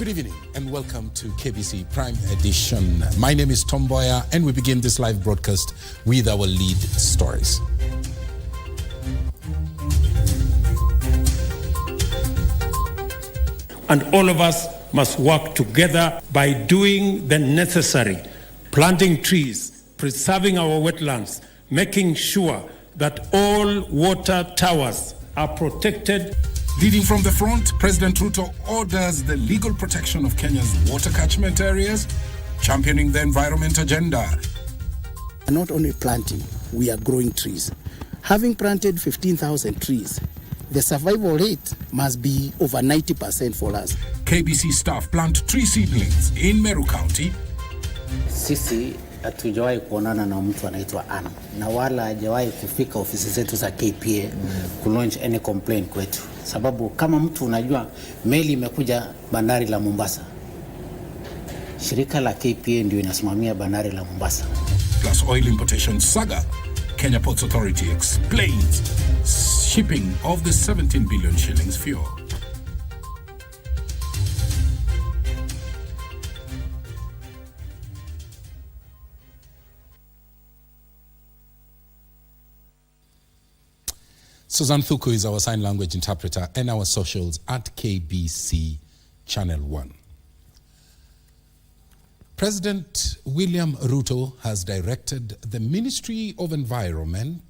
Good evening and welcome to KBC Prime Edition. My name is Mboya and we begin this live broadcast with our lead stories. And all of us must work together by doing the necessary, planting trees, preserving our wetlands, making sure that all water towers are protected. Leading from the front, President Ruto orders the legal protection of Kenya's water catchment areas, championing the environment agenda. Not only planting, we are growing trees. Having planted 15,000 trees, the survival rate must be over 90% for us. KBC staff plant tree seedlings in Meru County. Sisi hatujawahi kuonana na mtu anaitwa Anna na wala hajawahi kufika ofisi zetu za KPA kulaunch any complaint kwetu. Sababu kama mtu unajua meli imekuja bandari la Mombasa, shirika la KPA ndio inasimamia bandari la Mombasa. Plus oil importation saga, Kenya Ports Authority explains shipping of the 17 billion shillings fuel. Susan Thuku is our sign language interpreter and our socials at KBC Channel 1. President William Ruto has directed the Ministry of Environment,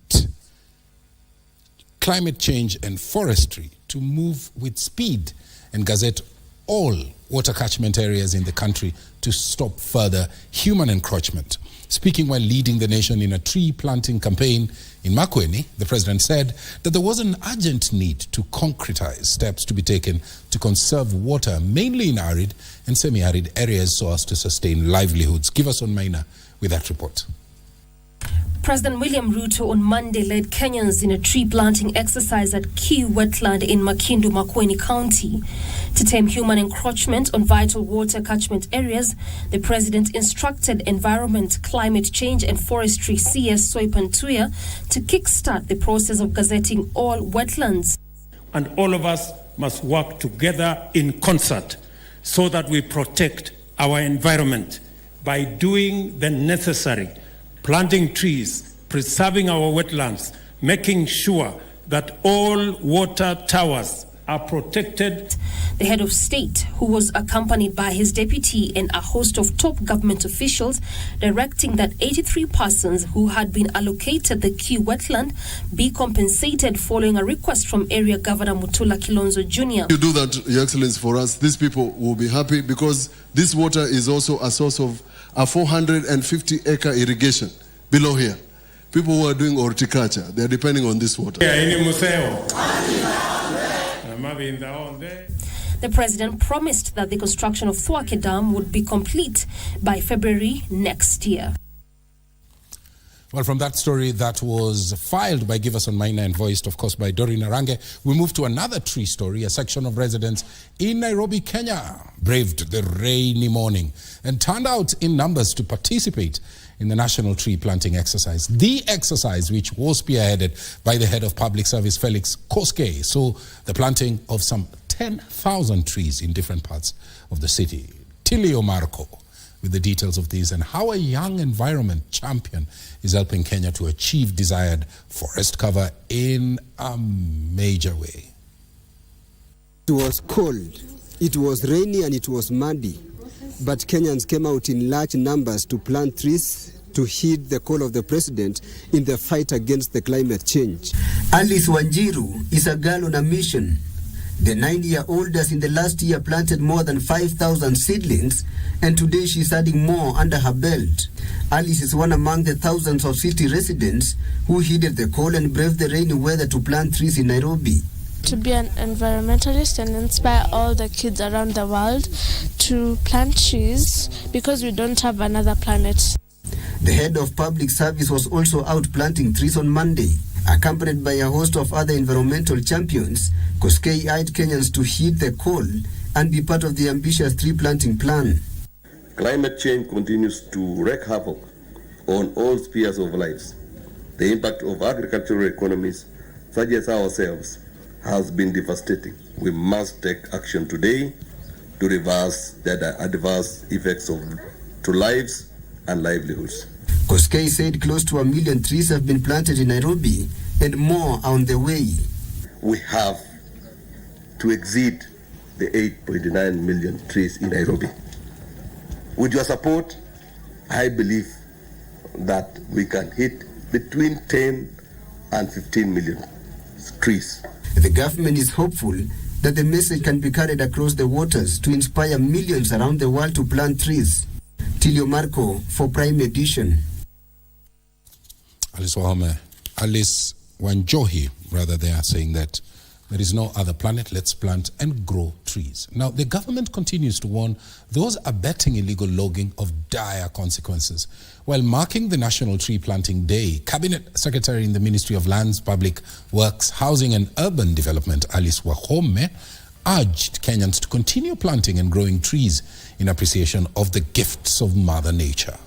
Climate Change and Forestry to move with speed and gazette all water catchment areas in the country to stop further human encroachment. Speaking while leading the nation in a tree planting campaign in Makueni, the president said that there was an urgent need to concretize steps to be taken to conserve water, mainly in arid and semi-arid areas, so as to sustain livelihoods. Give us on Maina with that report. President William Ruto on Monday led Kenyans in a tree planting exercise at Key Wetland in Makindu, Makueni County. To tame human encroachment on vital water catchment areas, the president instructed Environment, Climate Change and Forestry CS Soipantuya to kickstart the process of gazetting all wetlands. And all of us must work together in concert so that we protect our environment by doing the necessary, planting trees, preserving our wetlands, making sure that all water towers are protected. The head of state, who was accompanied by his deputy and a host of top government officials, directing that 83 persons who had been allocated the key wetland be compensated following a request from area Governor Mutula Kilonzo Jr. You do that, Your Excellency, for us. These people will be happy because this water is also a source of a 450-acre irrigation below here. People who are doing horticulture, they are depending on this water. The president promised that the construction of Thwake Dam would be complete by February next year. Well, from that story that was filed by Give Us on Maina and voiced, of course, by Doreen Arange, we move to another tree story. A section of residents in Nairobi, Kenya, braved the rainy morning and turned out in numbers to participate in the national tree planting exercise. The exercise, which was spearheaded by the head of public service, Felix Koskei, saw the planting of some 10,000 trees in different parts of the city. Tilio Marco with the details of these and how a young environment champion is helping Kenya to achieve desired forest cover in a major way. It was cold, it was rainy and it was muddy, but Kenyans came out in large numbers to plant trees to heed the call of the president in the fight against the climate change. Alice Wanjiru is a girl on a mission. The 9-year-old has in the last year planted more than 5,000 seedlings, and today she's adding more under her belt. Alice is one among the thousands of city residents who heeded the call and braved the rainy weather to plant trees in Nairobi. To be an environmentalist and inspire all the kids around the world to plant trees because we don't have another planet. The head of public service was also out planting trees on Monday. Accompanied by a host of other environmental champions, Koskei urged Kenyans to heed the call and be part of the ambitious tree planting plan. Climate change continues to wreak havoc on all spheres of lives. The impact of agricultural economies, such as ourselves, has been devastating. We must take action today to reverse the adverse effects to lives and livelihoods. Koskei said close to 1 million trees have been planted in Nairobi and more are on the way. We have to exceed the 8.9 million trees in Nairobi. With your support, I believe that we can hit between 10 and 15 million trees. The government is hopeful that the message can be carried across the waters to inspire millions around the world to plant trees. Tilio Marco for Prime Edition. Alice Wanjohi, rather, they are saying that there is no other planet, let's plant and grow trees. Now, the government continues to warn those abetting illegal logging of dire consequences. While marking the National Tree Planting Day, Cabinet Secretary in the Ministry of Lands, Public Works, Housing and Urban Development, Alice Wahome, urged Kenyans to continue planting and growing trees in appreciation of the gifts of Mother Nature.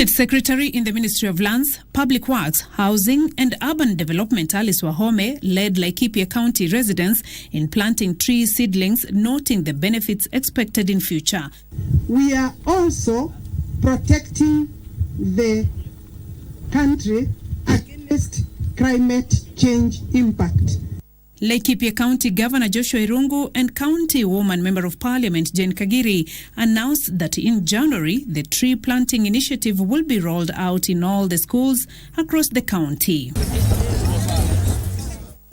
Secretary in the Ministry of Lands, Public Works, Housing and Urban Development Alice Wahome led Laikipia County residents in planting tree seedlings, noting the benefits expected in future. We are also protecting the country against climate change impact. Laikipia County Governor Joshua Irungu and County Woman Member of Parliament Jane Kagiri announced that in January, the tree planting initiative will be rolled out in all the schools across the county.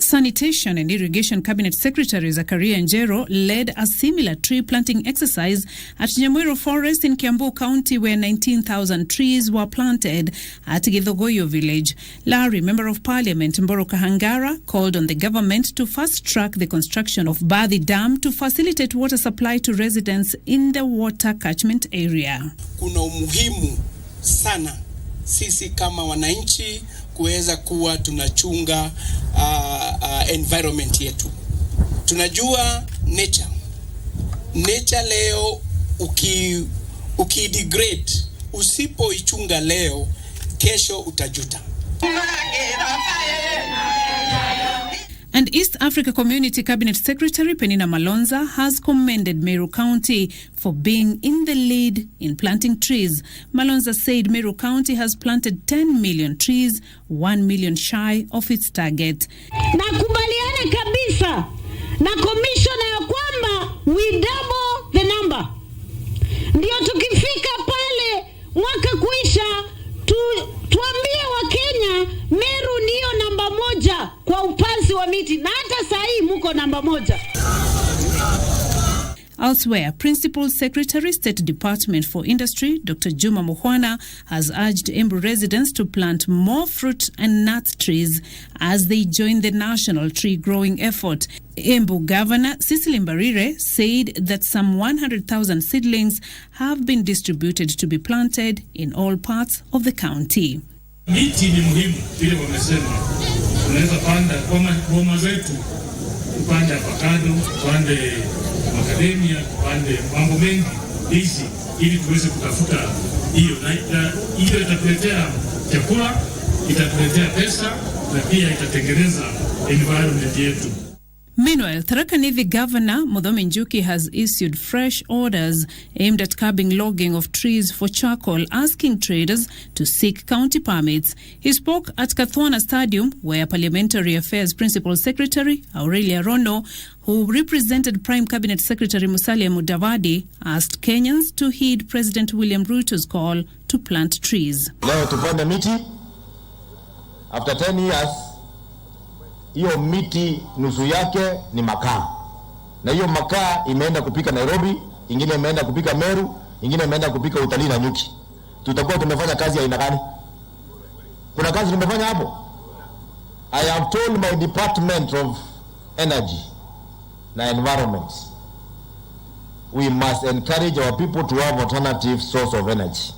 Sanitation and Irrigation Cabinet Secretary Zakaria Njero led a similar tree planting exercise at Nyamwiro Forest in Kiambu County, where 19,000 trees were planted at Githogoyo village. Larry, Member of Parliament Mboro Kahangara, called on the government to fast-track the construction of Bathi Dam to facilitate water supply to residents in the water catchment area. Kuna umuhimu sana sisi kama wananchi kuweza kuwa tunachunga environment yetu. Tunajua nature leo ukidegrade, usipoichunga leo, kesho utajuta. And East Africa Community Cabinet Secretary Penina Malonza has commended Meru County for being in the lead in planting trees. Malonza said Meru County has planted 10 million trees, 1 million shy of its target. Nakubaliana kabisa na commissioner ya kwamba we double the number. Ndio tukifika pale mwaka kuisha tuambie wa Kenya Meru ndio namba 1 kwa upanzi wa miti, na hata saa hii muko namba 1. Elsewhere, Principal Secretary, State Department for Industry, Dr. Juma Mukhwana, has urged Embu residents to plant more fruit and nut trees as they join the national tree growing effort. Embu Governor Cecily Mbarire said that some 100,000 seedlings have been distributed to be planted in all parts of the county. Miti ni muhimu, vile wamesema. Tunaweza panda kwa boma zetu, tupande avocado, tupande macadamia, tupande mambo mengi hizi ili tuweze kutafuta hiyo, na hiyo itatuletea chakula, itatuletea pesa na pia itatengeneza environment yetu. Meanwhile, Tharaka Nithi Governor Muthomi Njuki has issued fresh orders aimed at curbing logging of trees for charcoal, asking traders to seek county permits. He spoke at Kathwana Stadium, where Parliamentary Affairs Principal Secretary Aurelia Rono, who represented Prime Cabinet Secretary Musalia Mudavadi, asked Kenyans to heed President William Ruto's call to plant trees. Leo tupande miti. After 10 years, hiyo miti nusu yake ni makaa. Na hiyo makaa imeenda kupika Nairobi, ingine imeenda kupika Meru, ingine imeenda kupika utalii na nyuki. Tutakuwa tumefanya kazi ya aina gani? Kuna kazi tumefanya hapo? I have told my Department of Energy na Environment, we must encourage our people to have alternative source of energy.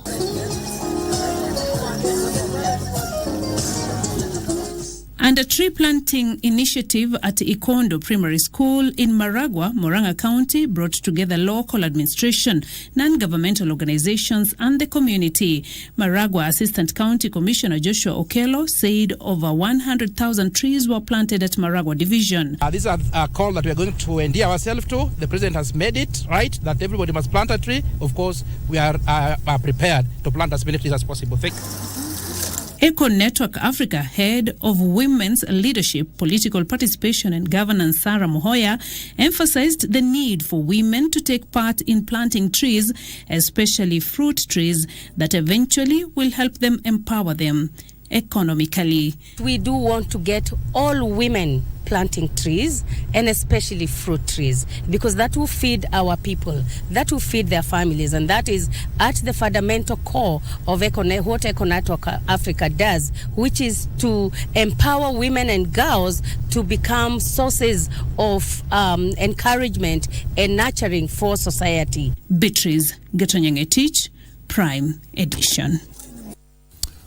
And a tree planting initiative at Ikondo Primary School in Maragua, Murang'a County, brought together local administration, non-governmental organizations and the community. Maragua Assistant County Commissioner Joshua Okello said over 100,000 trees were planted at Maragua Division. This is a call that we are going to endear ourselves to. The President has made it right that everybody must plant a tree. Of course, we are prepared to plant as many trees as possible. Thank you. Eco Network Africa head of Women's Leadership, Political Participation and Governance, Sarah Mboya, emphasized the need for women to take part in planting trees, especially fruit trees, that eventually will help them empower them economically. We do want to get all women planting trees, and especially fruit trees, because that will feed our people, that will feed their families, and that is at the fundamental core of what Eco Network Africa does, which is to empower women and girls to become sources of encouragement and nurturing for society. Beatrice Getonyenge-Tich, Prime Edition.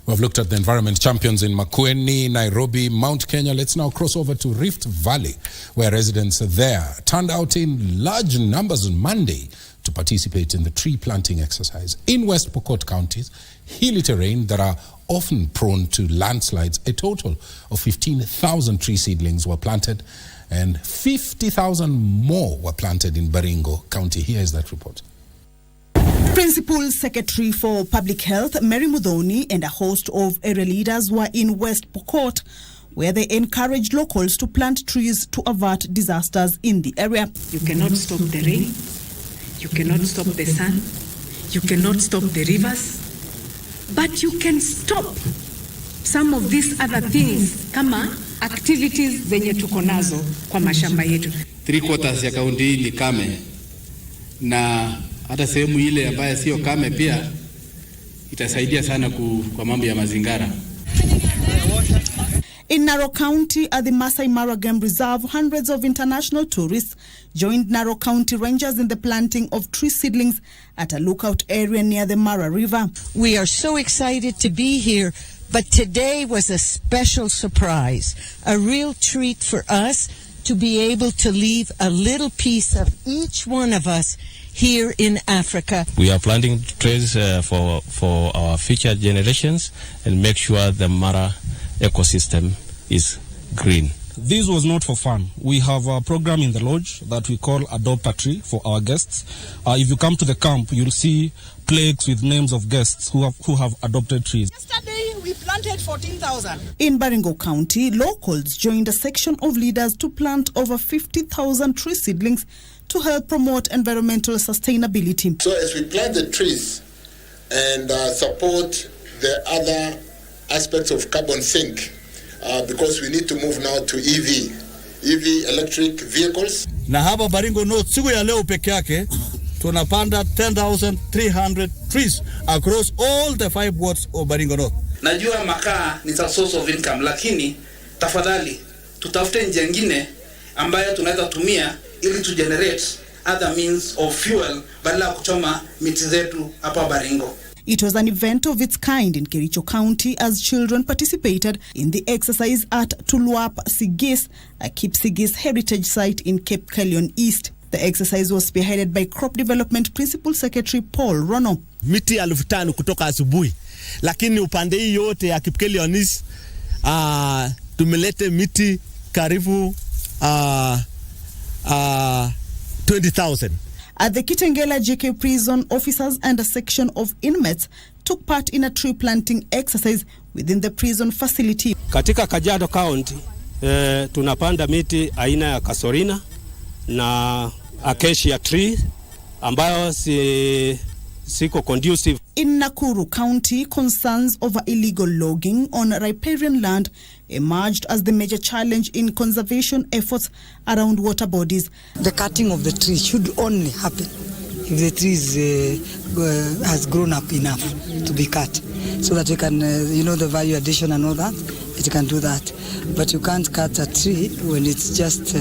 We've looked at the environment champions in Makueni, Nairobi, Mount Kenya. Let's now cross over to Rift Valley, where residents there turned out in large numbers on Monday to participate in the tree planting exercise. In West Pokot counties, hilly terrain that are often prone to landslides, a total of 15,000 tree seedlings were planted and 50,000 more were planted in Baringo County. Here is that report. Principal Secretary for Public Health, Mary Mudhoni, and a host of area leaders were in West Pokot, where they encouraged locals to plant trees to avert disasters in the area. You cannot stop the rain, you cannot stop the sun, you cannot stop the rivers, but you can stop some of these other things kama activities zenye tuko nazo kwa mashamba yetu. 3/4 ya kaunti ni kame, na hata sehemu ile ambayo sio kame pia itasaidia sana kwa mambo ya mazingara. In Narok County at the Masai Mara Game Reserve, hundreds of international tourists joined Narok County Rangers in the planting of tree seedlings at a lookout area near the Mara River. We are so excited to be here, but today was a special surprise, a real treat for us to be able to leave a little piece of each one of us here in Africa. We are planting trees for our future generations and make sure the Mara ecosystem is green. This was not for fun. We have a program in the lodge that we call Adopt a Tree for our guests. If you come to the camp, you'll see plaques with names of guests who have adopted trees. Yesterday, we planted 14,000. In Baringo County, locals joined a section of leaders to plant over 50,000 tree seedlings to help promote environmental sustainability. So as we plant the trees and support the other aspects of carbon sink, because we need to move now to EV electric vehicles. Na hapa Baringo North siku ya leo peke yake tunapanda 10,300 trees across all the 5 wards of Baringo North. Najua makaa ni a source of income, lakini tafadhali tutafute njia nyingine ambayo tunaweza tumia ili to generate other means of fuel badala kuchoma miti zetu hapa Baringo. It was an event of its kind in Kericho County as children participated in the exercise at Tuluap Sigis, a Kip Sigis heritage site in Cape Kelion East. The exercise was spearheaded by Crop Development Principal Secretary Paul Rono. Miti 5,000 kutoka asubuhi, lakini upande hii yote ya Cape Kelion East tumelete miti karibu 20,000. At the Kitengela JK prison, officers and a section of inmates took part in a tree planting exercise within the prison facility. Katika Kajiado County, tunapanda miti aina ya kasorina na acacia tree ambayo siko conducive. In Nakuru County, concerns over illegal logging on riparian land emerged as the major challenge in conservation efforts around water bodies. The cutting of the tree should only happen if the tree has grown up enough to be cut, so that you can, the value addition and all that, it can do that. But you can't cut a tree when it's just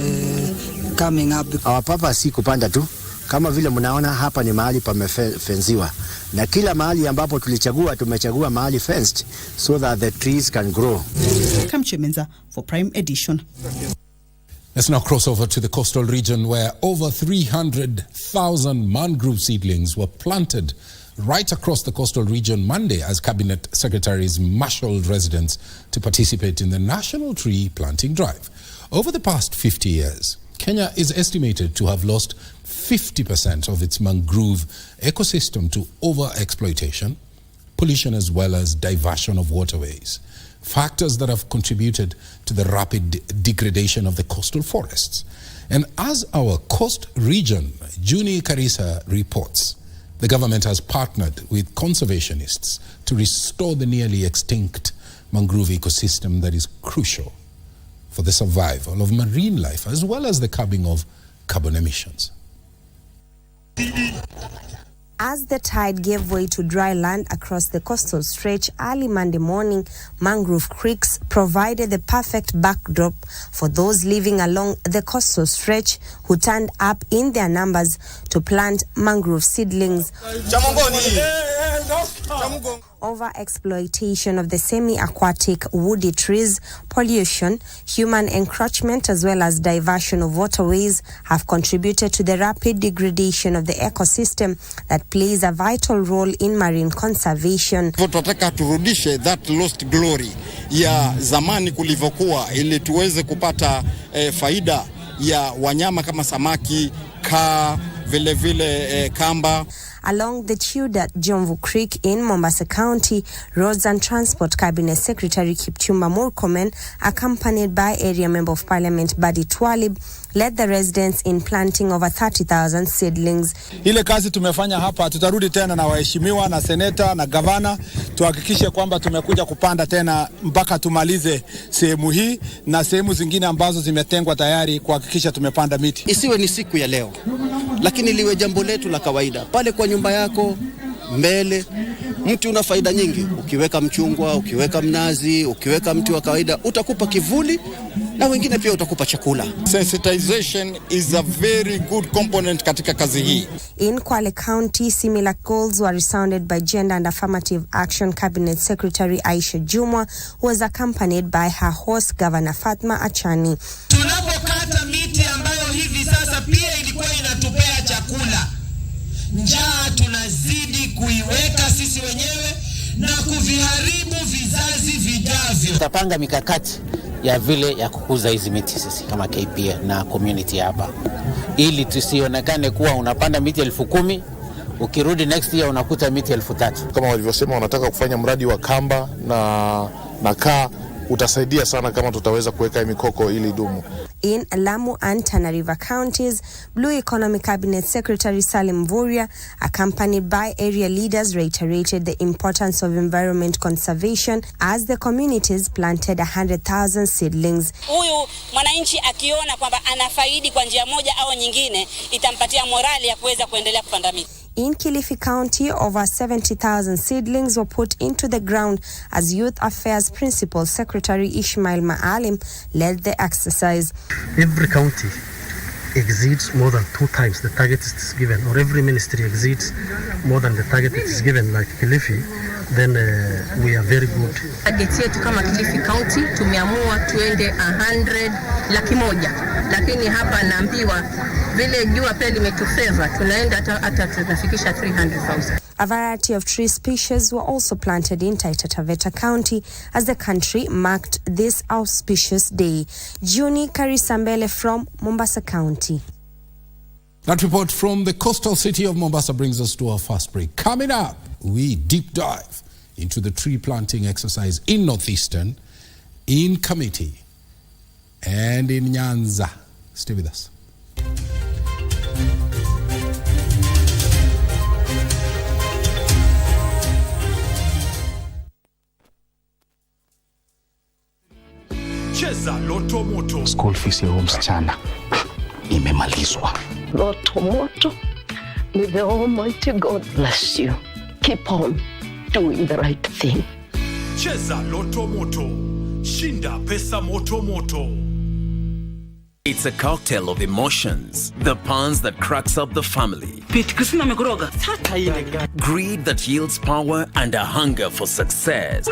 coming up. Our purpose si kupanda tu. Kama vile mnaona hapa ni mahali pamefenziwa. na kila mahali ambapo tulichagua tumechagua mahali fenced so that the trees can grow. Kamchemenza for Prime Edition. Let's now cross over to the coastal region where over 300,000 mangrove seedlings were planted right across the coastal region Monday as cabinet secretaries marshaled residents to participate in the National Tree Planting Drive. Over the past 50 years, Kenya is estimated to have lost 50% of its mangrove ecosystem to over-exploitation, pollution as well as diversion of waterways, factors that have contributed to the rapid degradation of the coastal forests. And as our coast region, Juni Karisa, reports, the government has partnered with conservationists to restore the nearly extinct mangrove ecosystem that is crucial for the survival of marine life as well as the curbing of carbon emissions. As the tide gave way to dry land across the coastal stretch early Monday morning, mangrove creeks provided the perfect backdrop for those living along the coastal stretch who turned up in their numbers to plant mangrove seedlings. Over-exploitation of the semi-aquatic woody trees, pollution, human encroachment as well as diversion of waterways have contributed to the rapid degradation of the ecosystem that plays a vital role in marine conservation. Tunataka turudishe that lost glory ya zamani kulivyokuwa ili tuweze kupata faida ya wanyama kama samaki, kaa, vile kamba. Along the Chuda Jomvu Creek in Mombasa County, Roads and Transport Cabinet Secretary Kipchumba Murkomen, accompanied by Area Member of Parliament Badi Twalib, led the residents in planting over 30,000 seedlings. Ile kazi tumefanya hapa, tutarudi tena na waheshimiwa na seneta na gavana tuhakikishe kwamba tumekuja kupanda tena mpaka tumalize sehemu hii na sehemu zingine ambazo zimetengwa tayari kuhakikisha tumepanda miti. Isiwe ni siku ya leo, lakini liwe jambo letu la kawaida. Pale kwa nyumba yako mbele, mti una faida nyingi. Ukiweka mchungwa, ukiweka mnazi, ukiweka mti wa kawaida, utakupa kivuli na wengine pia utakupa chakula. Sensitization is a very good component katika kazi hii. In Kwale County, similar calls were resounded by Gender and Affirmative Action Cabinet Secretary Aisha Jumwa, who was accompanied by her host Governor Fatma Achani. Tunapokata miti ambayo hivi sasa pia ilikuwa inatupea chakula, njaa tunazidi kuiweka sisi wenyewe na kuviharibu vizazi vijavyo. Tutapanga mikakati ya vile ya kukuza hizi miti sisi kama KPA na community hapa, ili tusionekane kuwa unapanda miti 10,000 ukirudi next year unakuta miti 3,000. Kama walivyosema wanataka kufanya mradi wa kamba na kaa, utasaidia sana kama tutaweza kuweka mikoko ili dumu. In Lamu and Tana River counties, Blue Economy Cabinet Secretary Salim Mboya, accompanied by area leaders, reiterated the importance of environment conservation as the communities planted 100,000 seedlings. Huyu mwananchi akiona kwamba anafaidi kwa njia moja au nyingine, itampatia morali ya kuweza kuendelea kupanda miti. In Kilifi County, over 70,000 seedlings were put into the ground as Youth Affairs Principal Secretary Ishmael Maalim led the exercise. Every county exceeds more than 2 times the target it is given, or every ministry exceeds more than the target it is given, like Kilifi, then we are very good. Target yetu kama Kilifi County tumeamua tuende 100,100,000, lakini hapa naambiwa vile jua pia limetufeva tunaenda hata tunafikisha 300,000. A variety of tree species were also planted in Taita Taveta County as the country marked this auspicious day. Juni Karisambele from Mombasa County. That report from the coastal city of Mombasa brings us to our first break. Coming up, we deep dive into the tree planting exercise in Northeastern, in Kamiti, and in Nyanza. Stay with us. Cheza Loto Moto. School fees ya msichana imemalizwa. Loto Moto. May the Almighty God bless you. Keep on doing the right thing. Cheza Loto Moto. Shinda pesa moto moto. It's a cocktail of emotions. The puns that cracks up the family. Greed that yields power and a hunger for success.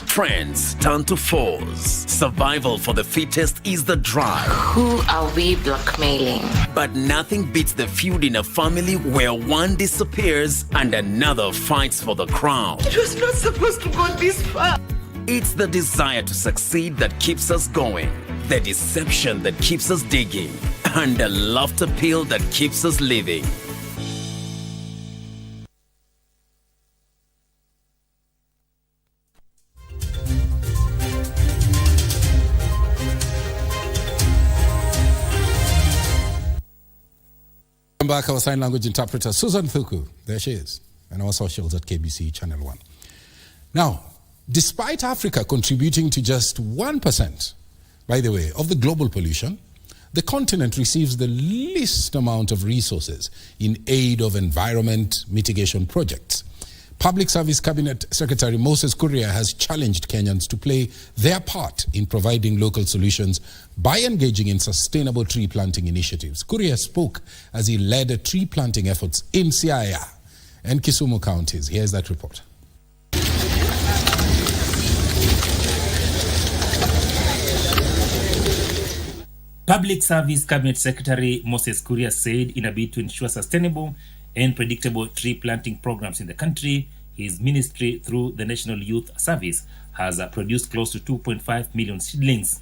Friends turn to foes. Survival for the fittest is the drive. Who are we blackmailing? But nothing beats the feud in a family where one disappears and another fights for the crown. It was not supposed to go this far. It's the desire to succeed that keeps us going, the deception that keeps us digging, and the laughter pill that keeps us living. Welcome back, our sign language interpreter, Susan Thuku. There she is. And our socials at KBC Channel 1. Now, despite Africa contributing to just 1%, by the way, of the global pollution, the continent receives the least amount of resources in aid of environment mitigation projects. Public Service Cabinet Secretary Moses Kuria has challenged Kenyans to play their part in providing local solutions by engaging in sustainable tree planting initiatives. Kuria spoke as he led tree planting efforts in Siaya and Kisumu counties. Here's that report. Public Service Cabinet Secretary Moses Kuria said in a bid to ensure sustainable and predictable tree planting programs in the country, his ministry, through the National Youth Service, has produced close to 2.5 million seedlings.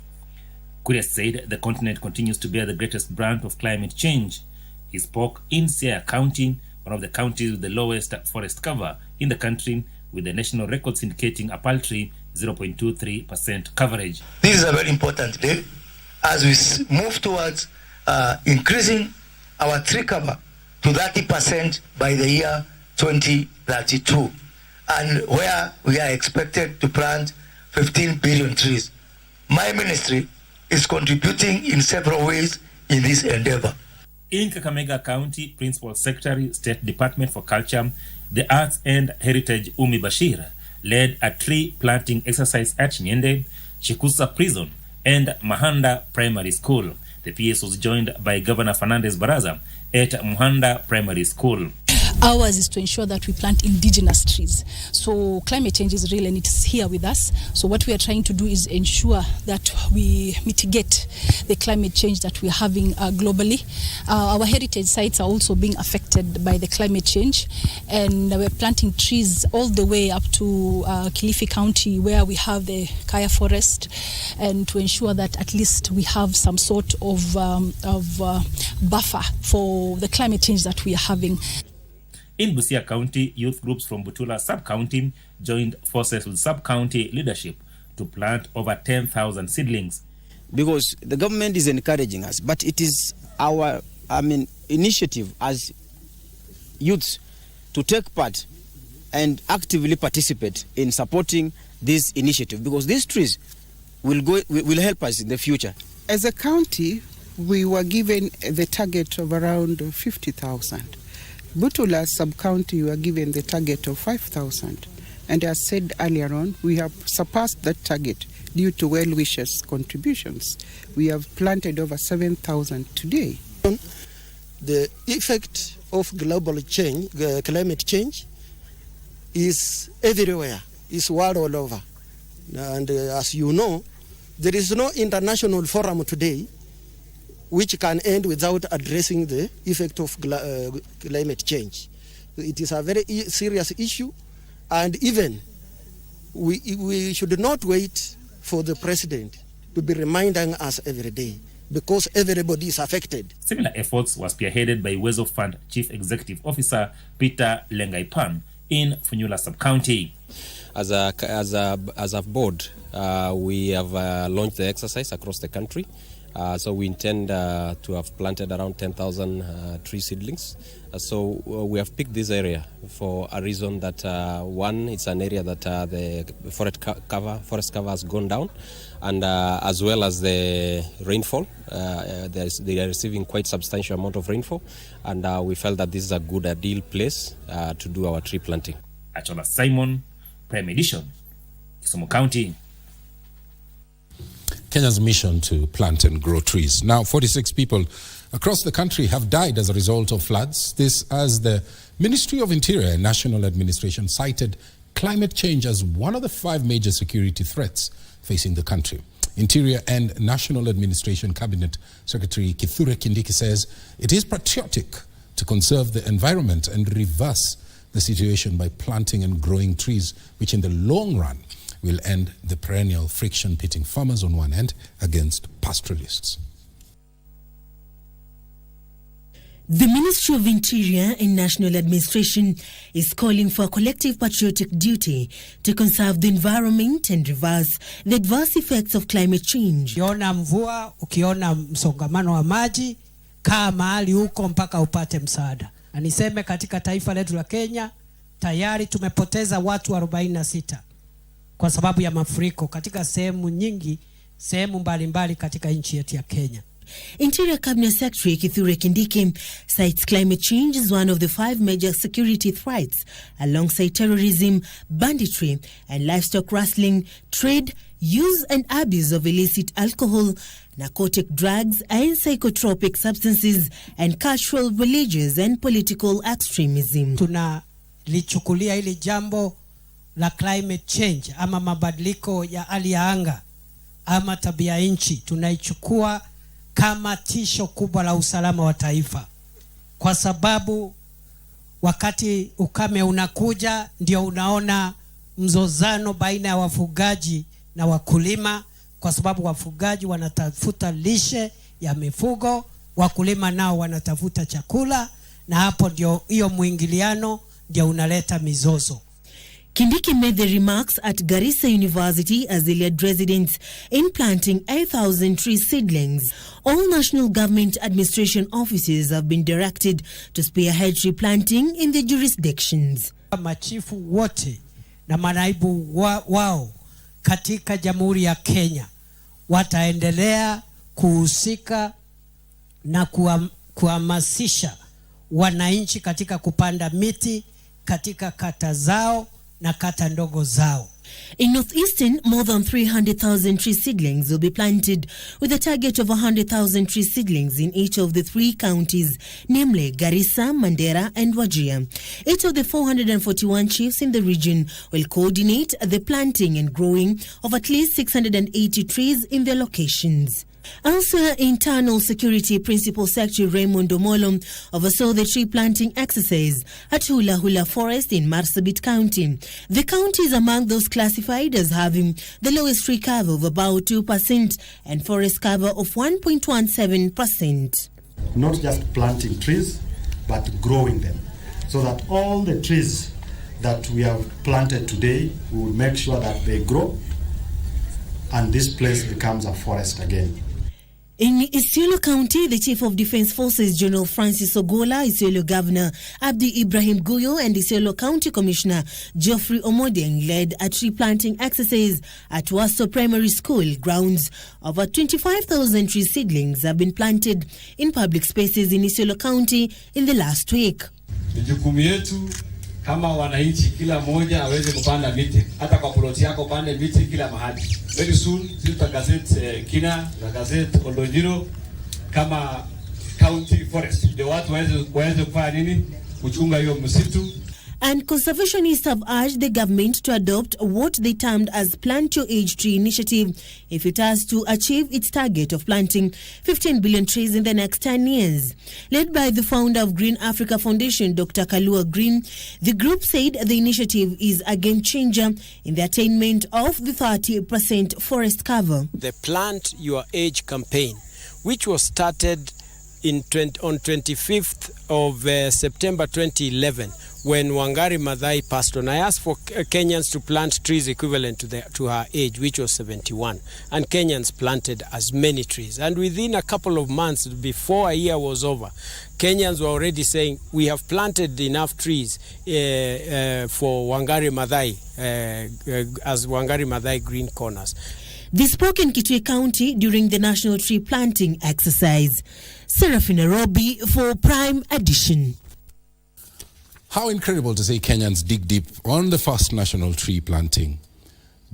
Kuria said the continent continues to bear the greatest brunt of climate change. He spoke in Siaya County, one of the counties with the lowest forest cover in the country, with the national records indicating a paltry 0.23% coverage. This is a very important day as we move towards increasing our tree cover to 30% by the year 2032, and where we are expected to plant 15 billion trees. My ministry is contributing in several ways in this endeavor. In Kakamega County, Principal Secretary, State Department for Culture, the Arts and Heritage, Umi Bashir, led a tree planting exercise at Nyende, Chikusa Prison, and Mahanda Primary School. The PS was joined by Governor Fernandez Baraza at Muhanda Primary School. Ours is to ensure that we plant indigenous trees. So climate change is real and it's here with us. So what we are trying to do is ensure that we mitigate the climate change that we're having globally. Our heritage sites are also being affected by the climate change, and we're planting trees all the way up to Kilifi County, where we have the Kaya Forest, and to ensure that at least we have some sort of buffer for the climate change that we are having. In Busia County, youth groups from Butula sub-county joined forces with sub-county leadership to plant over 10,000 seedlings. Because the government is encouraging us, but it is our initiative as youths to take part and actively participate in supporting this initiative, because these trees will help us in the future. As a county, we were given the target of around 50,000. Butula sub-county were given the target of 5,000. And as said earlier on, we have surpassed that target due to well-wishers' contributions. We have planted over 7,000 today. The effect of global change, climate change, is everywhere, is world all over. And as you know, there is no international forum today which can end without addressing the effect of climate change. It is a very serious issue, and even we should not wait for the president to be reminding us every day, because everybody is affected. Similar efforts were spearheaded by Wezo Fund Chief Executive Officer Peter Lengaipan in Funyula Sub-County. As a board, we have launched the exercise across the country. So we intend to have planted around 10,000 tree seedlings. So we have picked this area for a reason that one, it's an area that the forest cover has gone down, and as well as the rainfall. They are receiving quite substantial amount of rainfall, and we felt that this is a good ideal place to do our tree planting. Achola Simon, Prime Edition, Kisumu County. Kenya's mission to plant and grow trees. Now, 46 people across the country have died as a result of floods. This as the Ministry of Interior and National Administration cited climate change as one of the 5 major security threats facing the country. Interior and National Administration Cabinet Secretary Kithure Kindiki says it is patriotic to conserve the environment and reverse the situation by planting and growing trees, which in the long run will end the perennial friction pitting farmers on one end against pastoralists. The Ministry of Interior and National Administration is calling for a collective patriotic duty to conserve the environment and reverse the adverse effects of climate change. Ukiona mvua, ukiona msongamano wa maji, kaa mahali huko mpaka upate msaada. Na niseme katika taifa letu la Kenya, tayari tumepoteza watu 46 kwa sababu ya mafuriko katika sehemu nyingi, sehemu mbalimbali katika nchi yetu ya Kenya. Interior Cabinet Secretary Kithure Kindiki cites climate change as one of the 5 major security threats alongside terrorism, banditry and livestock rustling, trade, use and abuse of illicit alcohol, narcotic drugs and psychotropic substances, and cultural, religious and political extremism. Tunalichukulia hili jambo la climate change ama mabadiliko ya hali ya anga ama tabia nchi, tunaichukua kama tisho kubwa la usalama wa taifa, kwa sababu wakati ukame unakuja ndio unaona mzozano baina ya wafugaji na wakulima, kwa sababu wafugaji wanatafuta lishe ya mifugo, wakulima nao wanatafuta chakula, na hapo ndio hiyo muingiliano ndio unaleta mizozo. Kindiki made the remarks at Garissa University as he led residents in planting 8,000 tree seedlings. All national government administration offices have been directed to spearhead tree planting in the jurisdictions. Machifu wote na manaibu wao katika Jamhuri ya Kenya wataendelea kuhusika na kuhamasisha wananchi katika kupanda miti katika kata zao na kata ndogo zao. In Northeastern, more than 300,000 tree seedlings will be planted with a target of 100,000 tree seedlings in each of the 3 counties, namely Garissa, Mandera and Wajir. 8 of the 441 chiefs in the region will coordinate the planting and growing of at least 680 trees in their locations. Also, Internal Security Principal Secretary Raymond Omolo oversaw the tree planting exercise at Hula Hula Forest in Marsabit County. The county is among those classified as having the lowest tree cover of about 2% and forest cover of 1.17%. Not just planting trees, but growing them, so that all the trees that we have planted today, we will make sure that they grow and this place becomes a forest again. In Isiolo County, the Chief of Defense Forces General Francis Ogola, Isiolo Governor Abdi Ibrahim Guyo and Isiolo County Commissioner Geoffrey Omodeng led a tree planting exercise at Waso Primary School grounds. Over 25,000 tree seedlings have been planted in public spaces in Isiolo County in the last week. Jukumu yetu kama wananchi, kila mmoja aweze kupanda miti, hata kwa ploti yako pande miti kila mahali. Very soon tutagazette Kina na gazette Olojiro kama county forest, ndio watu waweze kufanya nini, kuchunga hiyo msitu. And conservationists have urged the government to adopt what they termed as Plant Your Age Tree initiative if it has to achieve its target of planting 15 billion trees in the next 10 years. Led by the founder of Green Africa Foundation, Dr. Kalua Green, the group said the initiative is a game changer in the attainment of the 30% forest cover. The Plant Your Age campaign, which was started on 25th of September 2011, when Wangari Maathai passed on. I asked for Kenyans to plant trees equivalent to her age, which was 71. And Kenyans planted as many trees. And within a couple of months, before a year was over, Kenyans were already saying, we have planted enough trees for Wangari Maathai, as Wangari Maathai Green Corners. This spoke in Kitui County during the National Tree Planting Exercise. Serafina Robi for Prime Edition. How incredible to say Kenyans dig deep on the first National Tree Planting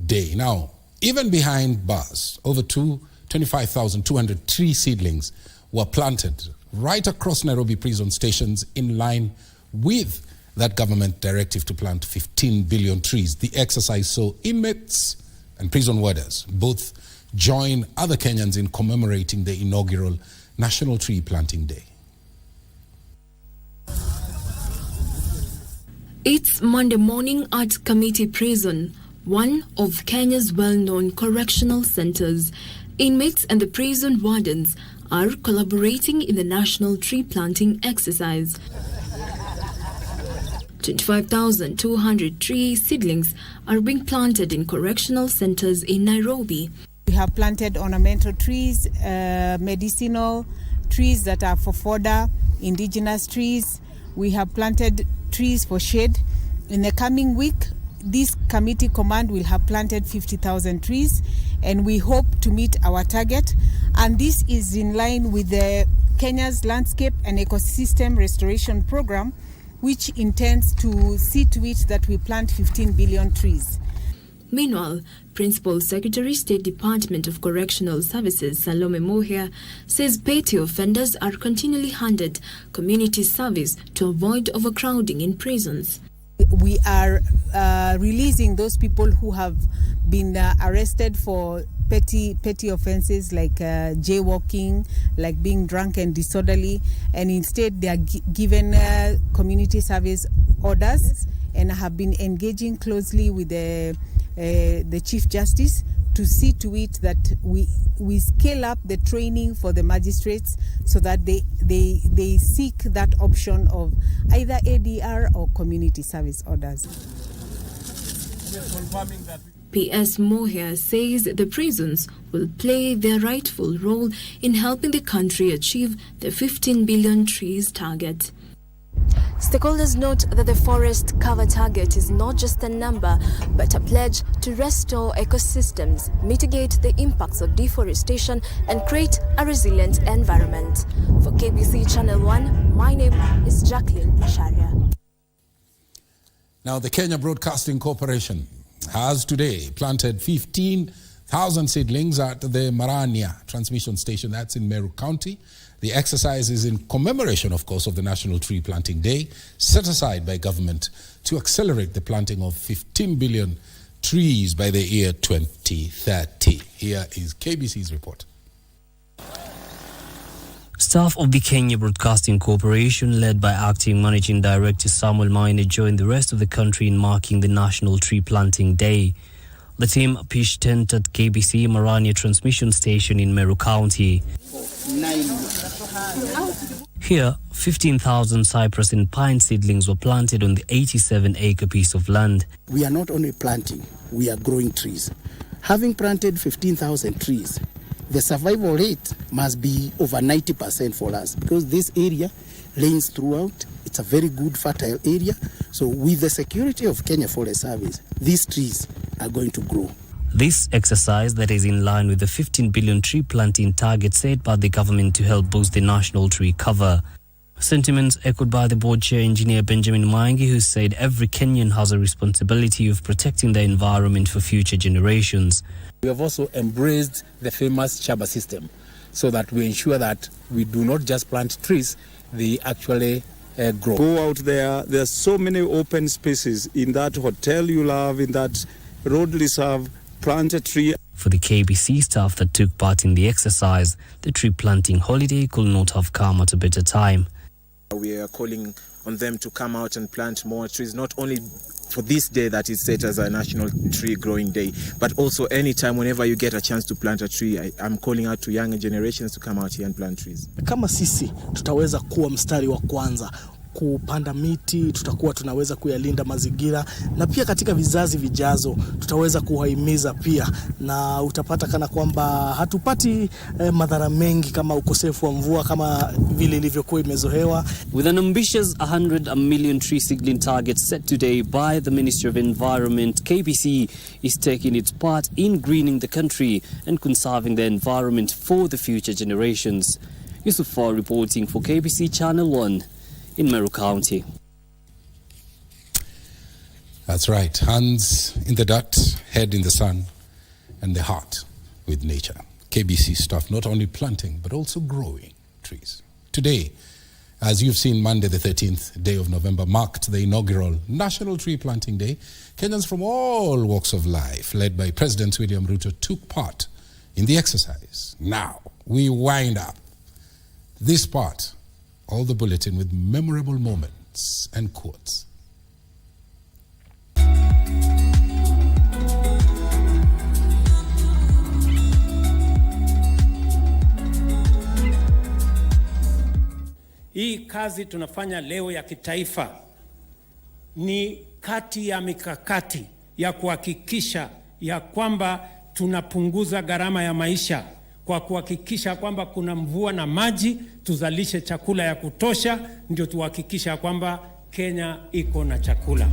Day. Now, even behind bars, over 25,200 tree seedlings were planted right across Nairobi prison stations in line with that government directive to plant 15 billion trees. The exercise saw inmates and prison warders both join other Kenyans in commemorating the inaugural National Tree Planting Day. It's Monday morning at Committee Prison, one of Kenya's well-known correctional centers. Inmates and the prison wardens are collaborating in the National Tree Planting exercise. 25,200 tree seedlings are being planted in correctional centers in Nairobi. We have planted ornamental trees, medicinal trees that are for fodder, indigenous trees. We have planted trees for shade. In the coming week, this committee command will have planted 50,000 trees, and we hope to meet our target. And this is in line with the Kenya's Landscape and Ecosystem Restoration Program, which intends to see to it that we plant 15 billion trees. Meanwhile, Principal Secretary, State Department of Correctional Services, Salome Mboya, says petty offenders are continually handed community service to avoid overcrowding in prisons. We are releasing those people who have been arrested for petty offenses like jaywalking, like being drunk and disorderly, and instead they are given community service orders, and have been engaging closely with the Chief Justice to see to it that we scale up the training for the magistrates so that they seek that option of either ADR or community service orders. PS Mboya says the prisons will play their rightful role in helping the country achieve the 15 billion trees target. Stakeholders note that the forest cover target is not just a number, but a pledge to restore ecosystems, mitigate the impacts of deforestation, and create a resilient environment. For KBC Channel 1, my name is Jacqueline Masharia. Now, the Kenya Broadcasting Corporation has today planted 15,000 seedlings at the Marania transmission station, that's in Meru County. The exercise is in commemoration, of course, of the National Tree Planting Day, set aside by government to accelerate the planting of 15 billion trees by the year 2030. Here is KBC's report. Staff of the Kenya Broadcasting Corporation, led by Acting Managing Director Samuel Maina, joined the rest of the country in marking the National Tree Planting Day. The team pitched tent at KBC Marania Transmission Station in Meru County. Here, 15,000 cypress and pine seedlings were planted on the 87-acre piece of land. We are not only planting, we are growing trees. Having planted 15,000 trees, the survival rate must be over 90% for us, because this area lanes throughout. It's a very good fertile area. So with the security of Kenya Forest Service, these trees are going to grow. This exercise, that is in line with the 15 billion tree planting target set by the government to help boost the national tree cover. Sentiments echoed by the board chair, Engineer Benjamin Mwangi, who said every Kenyan has a responsibility of protecting the environment for future generations. We have also embraced the famous Chaba system so that we ensure that we do not just plant trees, they actually grow. Go out there's so many open spaces in that hotel you love, in that road reserve, plant a tree. For the KBC staff that took part in the exercise, the tree planting holiday could not have come at a better time. We are calling on them to come out and plant more trees, not only for this day that is set as a National Tree Growing Day, but also anytime whenever you get a chance to plant a tree. I'm calling out to younger generations to come out here and plant trees. Kama sisi tutaweza kuwa mstari wa kwanza kupanda miti, tutakuwa tunaweza kuyalinda mazingira, na pia katika vizazi vijazo tutaweza kuhimiza pia, na utapata kana kwamba hatupati madhara mengi kama ukosefu wa mvua kama vile ilivyokuwa imezoewa. With an ambitious 100 million tree seedling target set today by the Ministry of Environment, KBC is taking its part in greening the country and conserving the environment for the future generations. Yusuf reporting for KBC Channel 1. In Meru County. That's right. Hands in the dirt, head in the sun. and their heart with nature. KBC staff not only planting, but also growing trees. Today, as you've seen, Monday the 13th day of November marked the inaugural National Tree Planting Day. Kenyans from all walks of life, led by President William Ruto, took part in the exercise. Now, we wind up this part, all the bulletin, with memorable moments and quotes. Hii kazi tunafanya leo ya kitaifa ni kati ya mikakati ya kuhakikisha ya kwamba tunapunguza gharama ya maisha kwa kuhakikisha kwamba kuna mvua na maji, tuzalishe chakula ya kutosha, ndio tuhakikisha kwamba Kenya iko na chakula.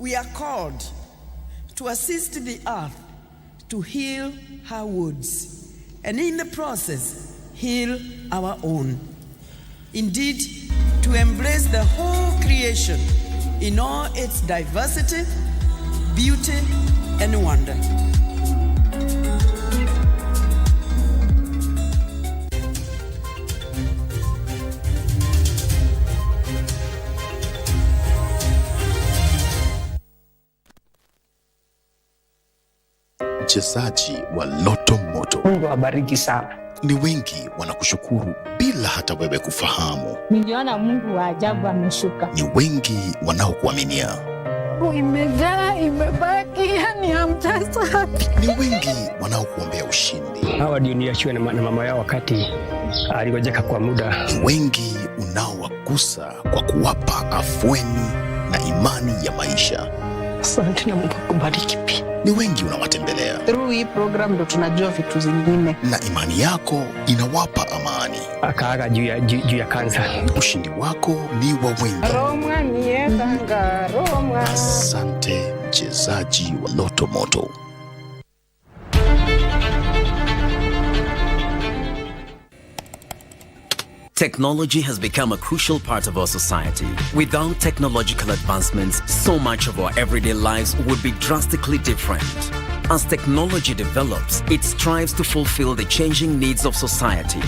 We are called to assist the earth to heal her woods, and in the process, heal our own. Indeed, to embrace the whole creation in all its diversity, beauty, and wonder. Mchezaji wa Loto Moto. Mungu awabariki sana. Ni wengi wanakushukuru bila hata wewe kufahamu. Niliona Mungu wa ajabu ameshuka. Ni wengi wanaokuaminia. Imejaa, imebaki, yani hamtasabi. Ni wengi wanaokuombea ushindi. Hawa ndio niliachiwa na mama yao wakati aligojeka kwa muda. Ni wengi unaowagusa kwa kuwapa afueni na imani ya maisha. Asante na Mungu akubariki pia. Ni wengi unawatembelea. Through hii program ndo tunajua vitu zingine. Na imani yako inawapa amani. Akaaga juu ya kansa. Ushindi wako ni wa wengi. Roma niendanga, Roma. Asante mchezaji wa Loto Moto. Technology has become a crucial part of our society. Without technological advancements, so much of our everyday lives would be drastically different. As technology develops, it strives to fulfill the changing needs of society.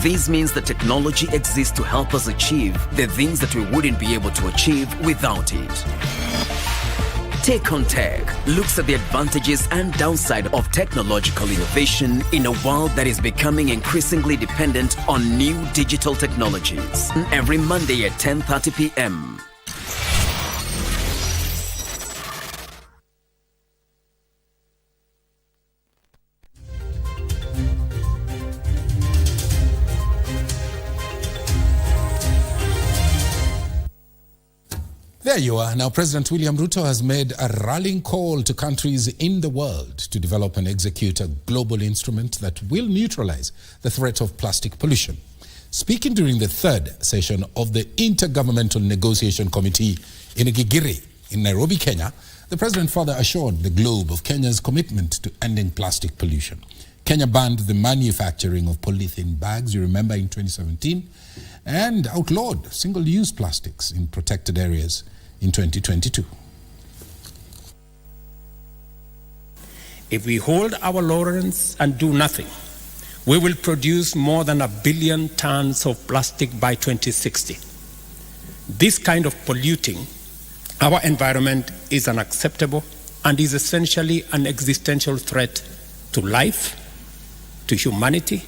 This means that technology exists to help us achieve the things that we wouldn't be able to achieve without it. Take on Tech looks at the advantages and downside of technological innovation in a world that is becoming increasingly dependent on new digital technologies. Every Monday at 10:30 p.m. There you are. Now, President William Ruto has made a rallying call to countries in the world to develop and execute a global instrument that will neutralize the threat of plastic pollution. Speaking during the third session of the Intergovernmental Negotiation Committee in Gigiri in Nairobi, Kenya, the President further assured the globe of Kenya's commitment to ending plastic pollution. Kenya banned the manufacturing of polythene bags, you remember, in 2017, and outlawed single-use plastics in protected areas in 2022. If we hold our laurels and do nothing, we will produce more than 1 billion tons of plastic by 2060. This kind of polluting our environment is unacceptable and is essentially an existential threat to life, to humanity,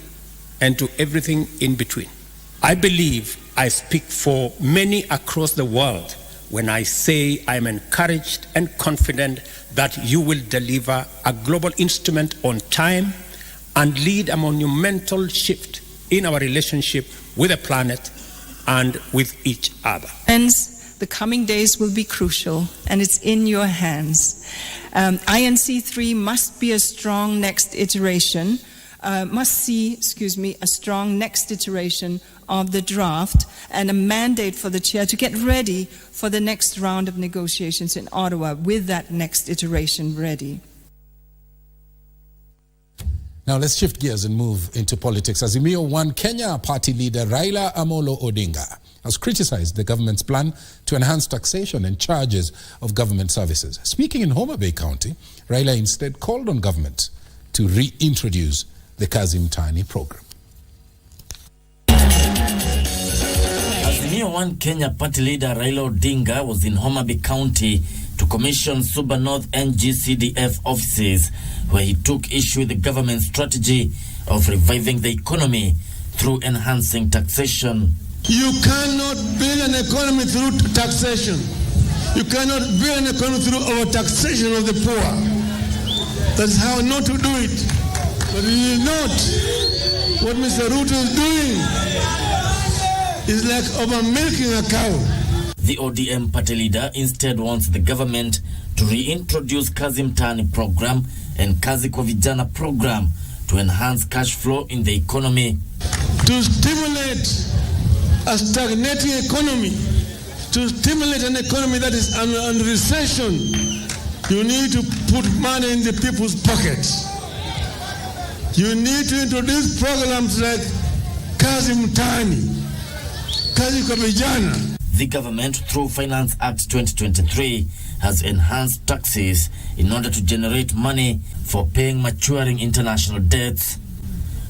and to everything in between. I believe I speak for many across the world when I say I am encouraged and confident that you will deliver a global instrument on time and lead a monumental shift in our relationship with the planet and with each other. Hence, the coming days will be crucial, and it's in your hands. INC3 must be a strong next iteration, a strong next iteration of the draft and a mandate for the chair to get ready for the next round of negotiations in Ottawa with that next iteration ready. Now let's shift gears and move into politics. Azimio One Kenya party leader Raila Amolo Odinga has criticized the government's plan to enhance taxation and charges of government services. Speaking in Homa Bay County, Raila instead called on government to reintroduce the Kazi Mtaani program. Azimio One Kenya party leader Raila Odinga was in Homa Bay County to commission Suba North NGCDF offices, where he took issue with the government's strategy of reviving the economy through enhancing taxation. You cannot build an economy through taxation. You cannot build an economy through over-taxation of the poor. That's how not to do it. But it is not. What Mr. Ruto is doing is like over-milking a cow. The ODM party leader instead wants the government to reintroduce Kazi Mtaani program and Kazi kwa Vijana program to enhance cash flow in the economy. To stimulate a stagnating economy, to stimulate an economy that is under recession, you need to put money in the people's pockets. You need to introduce programs like Kazi Mtaani, Kazi kwa Vijana. The government, through Finance Act 2023, has enhanced taxes in order to generate money for paying maturing international debts.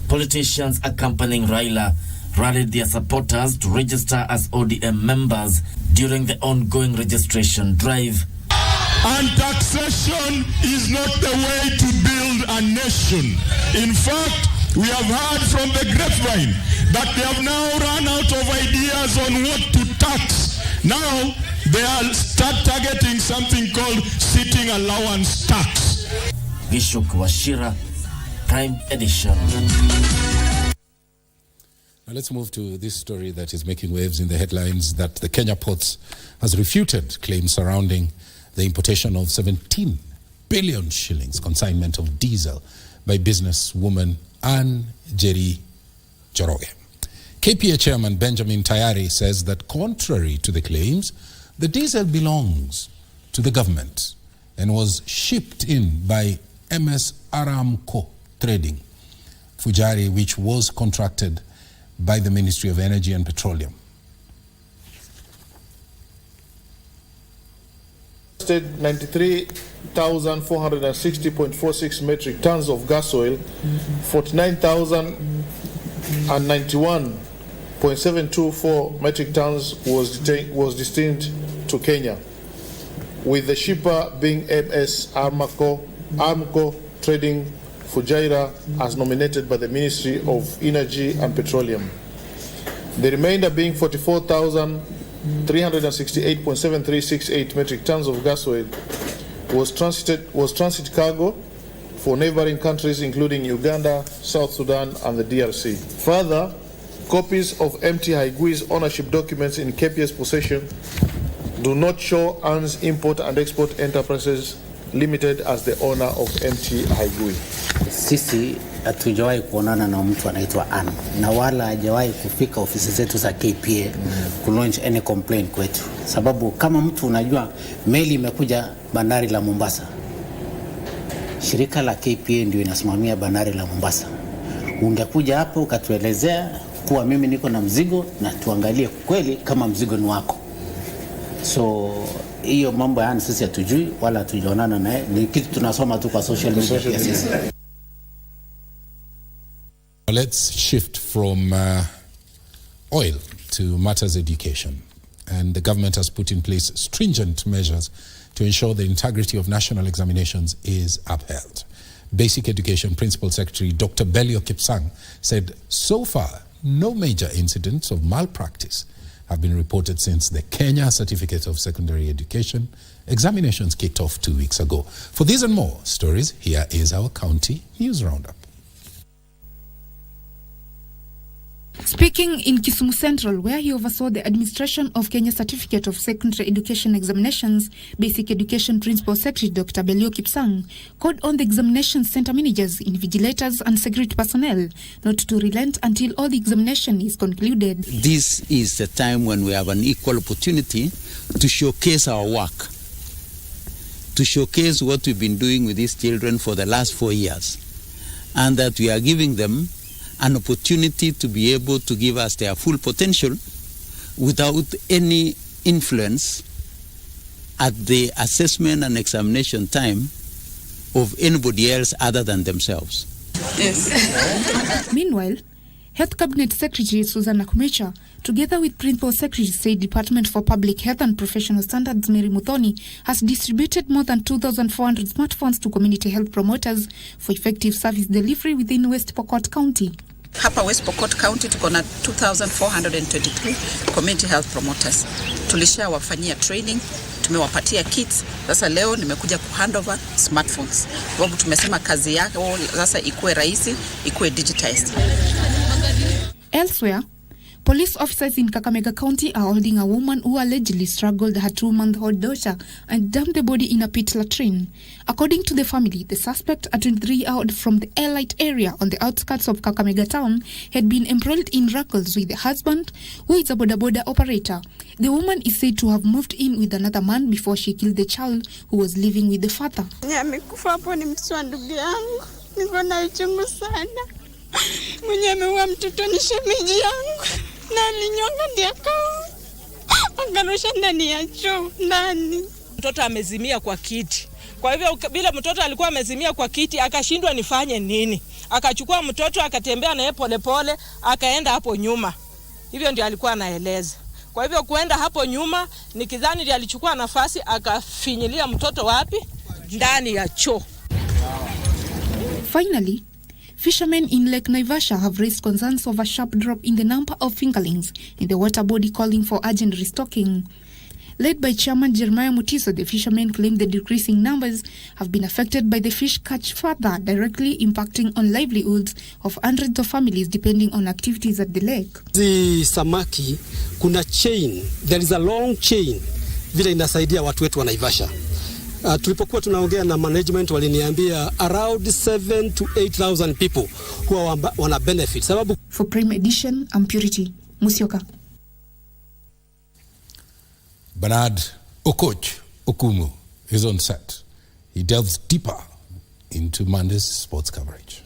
Politicians accompanying Raila rallied their supporters to register as ODM members during the ongoing registration drive. And taxation is not the way to build a nation. In fact, we have heard from the grapevine that they have now run out of ideas on what to tax. Now they are start targeting something called sitting allowance tax. Bishop Washira, Prime Edition. Now let's move to this story that is making waves in the headlines, that the Kenya Ports has refuted claims surrounding the importation of 17 billion shillings consignment of diesel by businesswoman Anne Jerry Joroge. KPA chairman Benjamin Tayari says that contrary to the claims, the diesel belongs to the government and was shipped in by MS Aramco Trading, Fujari, which was contracted by the Ministry of Energy and Petroleum. 93,460.46 metric tons of gas oil, 49,091.724 metric tons was destined to Kenya, with the shipper being MS Aramco Trading Fujairah as nominated by the Ministry of Energy and Petroleum. The remainder being 44,368.7368 metric tons of gas oil was transit cargo for neighboring countries including Uganda, South Sudan and the DRC. Further, copies of MT Haigui's ownership documents in KPA's possession do not show AN's Import and Export Enterprises Limited as the owner of MT Haigui. Sisi hatujawahi kuonana na mtu anaitwa Ann na wala hajawahi kufika ofisi zetu za KPA kulaunch any complaint kwetu, sababu kama mtu unajua meli imekuja bandari la Mombasa, shirika la KPA ndio inasimamia bandari la Mombasa. Ungekuja hapo ukatuelezea kuwa mimi niko na mzigo na tuangalie kweli kama mzigo ni wako. So hiyo mambo yani sisi hatujui wala hatujaonana naye, ni kitu tunasoma tu kwa social media. Let's shift from oil to matters education. And the government has put in place stringent measures to ensure the integrity of national examinations is upheld. Basic Education Principal Secretary Dr. Belio Kipsang said so far no major incidents of malpractice have been reported since the Kenya Certificate of Secondary Education examinations kicked off 2 weeks ago. For these and more stories, here is our county news roundup. Speaking in Kisumu Central, where he oversaw the administration of Kenya Certificate of Secondary Education examinations, Basic Education Principal Secretary Dr. Belio Kipsang called on the examination center managers, invigilators and security personnel not to relent until all the examination is concluded. This is the time when we have an equal opportunity to showcase our work, to showcase what we've been doing with these children for the last 4 years. and that we are giving them an opportunity to be able to give us their full potential without any influence at the assessment and examination time of anybody else other than themselves. Yes. Meanwhile, Health Cabinet Secretary Susan Nakumecha, together with Principal Secretary State Department for Public Health and Professional Standards Mary Muthoni, has distributed more than 2,400 smartphones to community health promoters for effective service delivery within West Pokot County. Hapa West Pokot County tuko na 2,423 community health promoters. Tulishawafanyia training, tumewapatia kits. Sasa leo nimekuja kuhandover smartphones. Sababu tumesema kazi yao sasa ikuwe rahisi, ikuwe digitized. Elsewhere, police officers in Kakamega County are holding a woman who allegedly strangled her 2-month-old daughter and dumped the body in a pit latrine. According to the family, the suspect, a 23-year-old from the Elite area on the outskirts of Kakamega town, had been embroiled in wrangles with the husband, who is a boda operator. The woman is said to have moved in with another man before she killed the child who was living with the father. Amekufa hapo ni mtoto wa ndugu yangu. Niko na uchungu sana. Mwenye ameua mtoto ni shemeji yangu. Na alinyonga ndio akarusha ndani ya choo ndani. Mtoto amezimia kwa kiti. Kwa hivyo bila mtoto alikuwa amezimia kwa kiti, akashindwa nifanye nini. Akachukua mtoto akatembea naye polepole, akaenda hapo nyuma. Hivyo ndio alikuwa anaeleza. Kwa hivyo kuenda hapo nyuma, nikidhani ndio alichukua nafasi akafinyilia mtoto wapi? Ndani ya choo. Finally, fishermen in Lake Naivasha have raised concerns over a sharp drop in the number of fingerlings in the water body, calling for urgent restocking. Led by Chairman Jeremiah Mutiso, the fishermen claim the decreasing numbers have been affected by the fish catch further, directly impacting on livelihoods of hundreds of families depending on activities at the lake. The samaki, kuna chain, there is a long chain vile inasaidia watu wetu wa Naivasha. Tulipokuwa tunaongea na management waliniambia around 7,000 to 8,000 people who wana benefit. Sababu for Prime Edition, I'm Purity Musyoka. Bernard Okoch Okumu is on set. He delves deeper into Monday's sports coverage.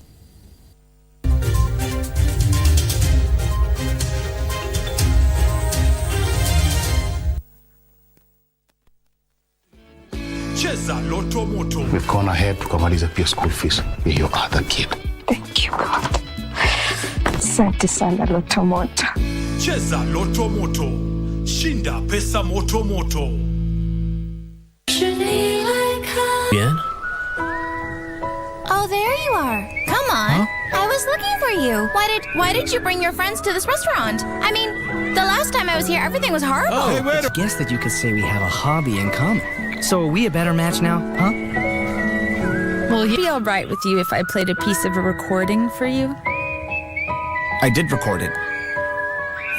We've gone ahead tukamaliza pia school fees ya your other kid. Thank you God. Asante sana Loto Moto. Cheza Loto Moto. Shinda pesa moto moto. Bien? Oh, there you are. Come on. Huh? I was looking for you. Why did you bring your friends to this restaurant? I mean, the last time I was here, everything was horrible. Oh, hey, wait. I guess that you could say we have a hobby in common. So are we a better match now, huh? Will it be all right with you if I played a piece of a recording for you? I did record it.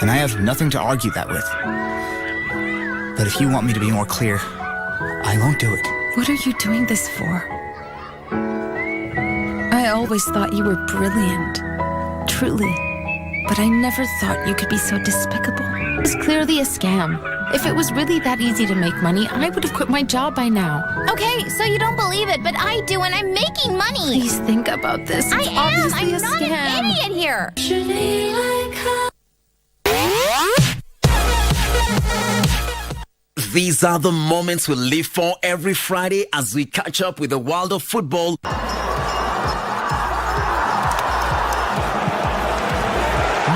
And I have nothing to argue that with. But if you want me to be more clear, I won't do it. What are you doing this for? I always thought you were brilliant. Truly. But I never thought you could be so despicable. It was clearly a scam. If it was really that easy to make money, I would have quit my job by now. Okay, so you don't believe it, but I do, and I'm making money. Please think about this. I am. I'm not an idiot here. These are the moments we live for every Friday as we catch up with the world of football.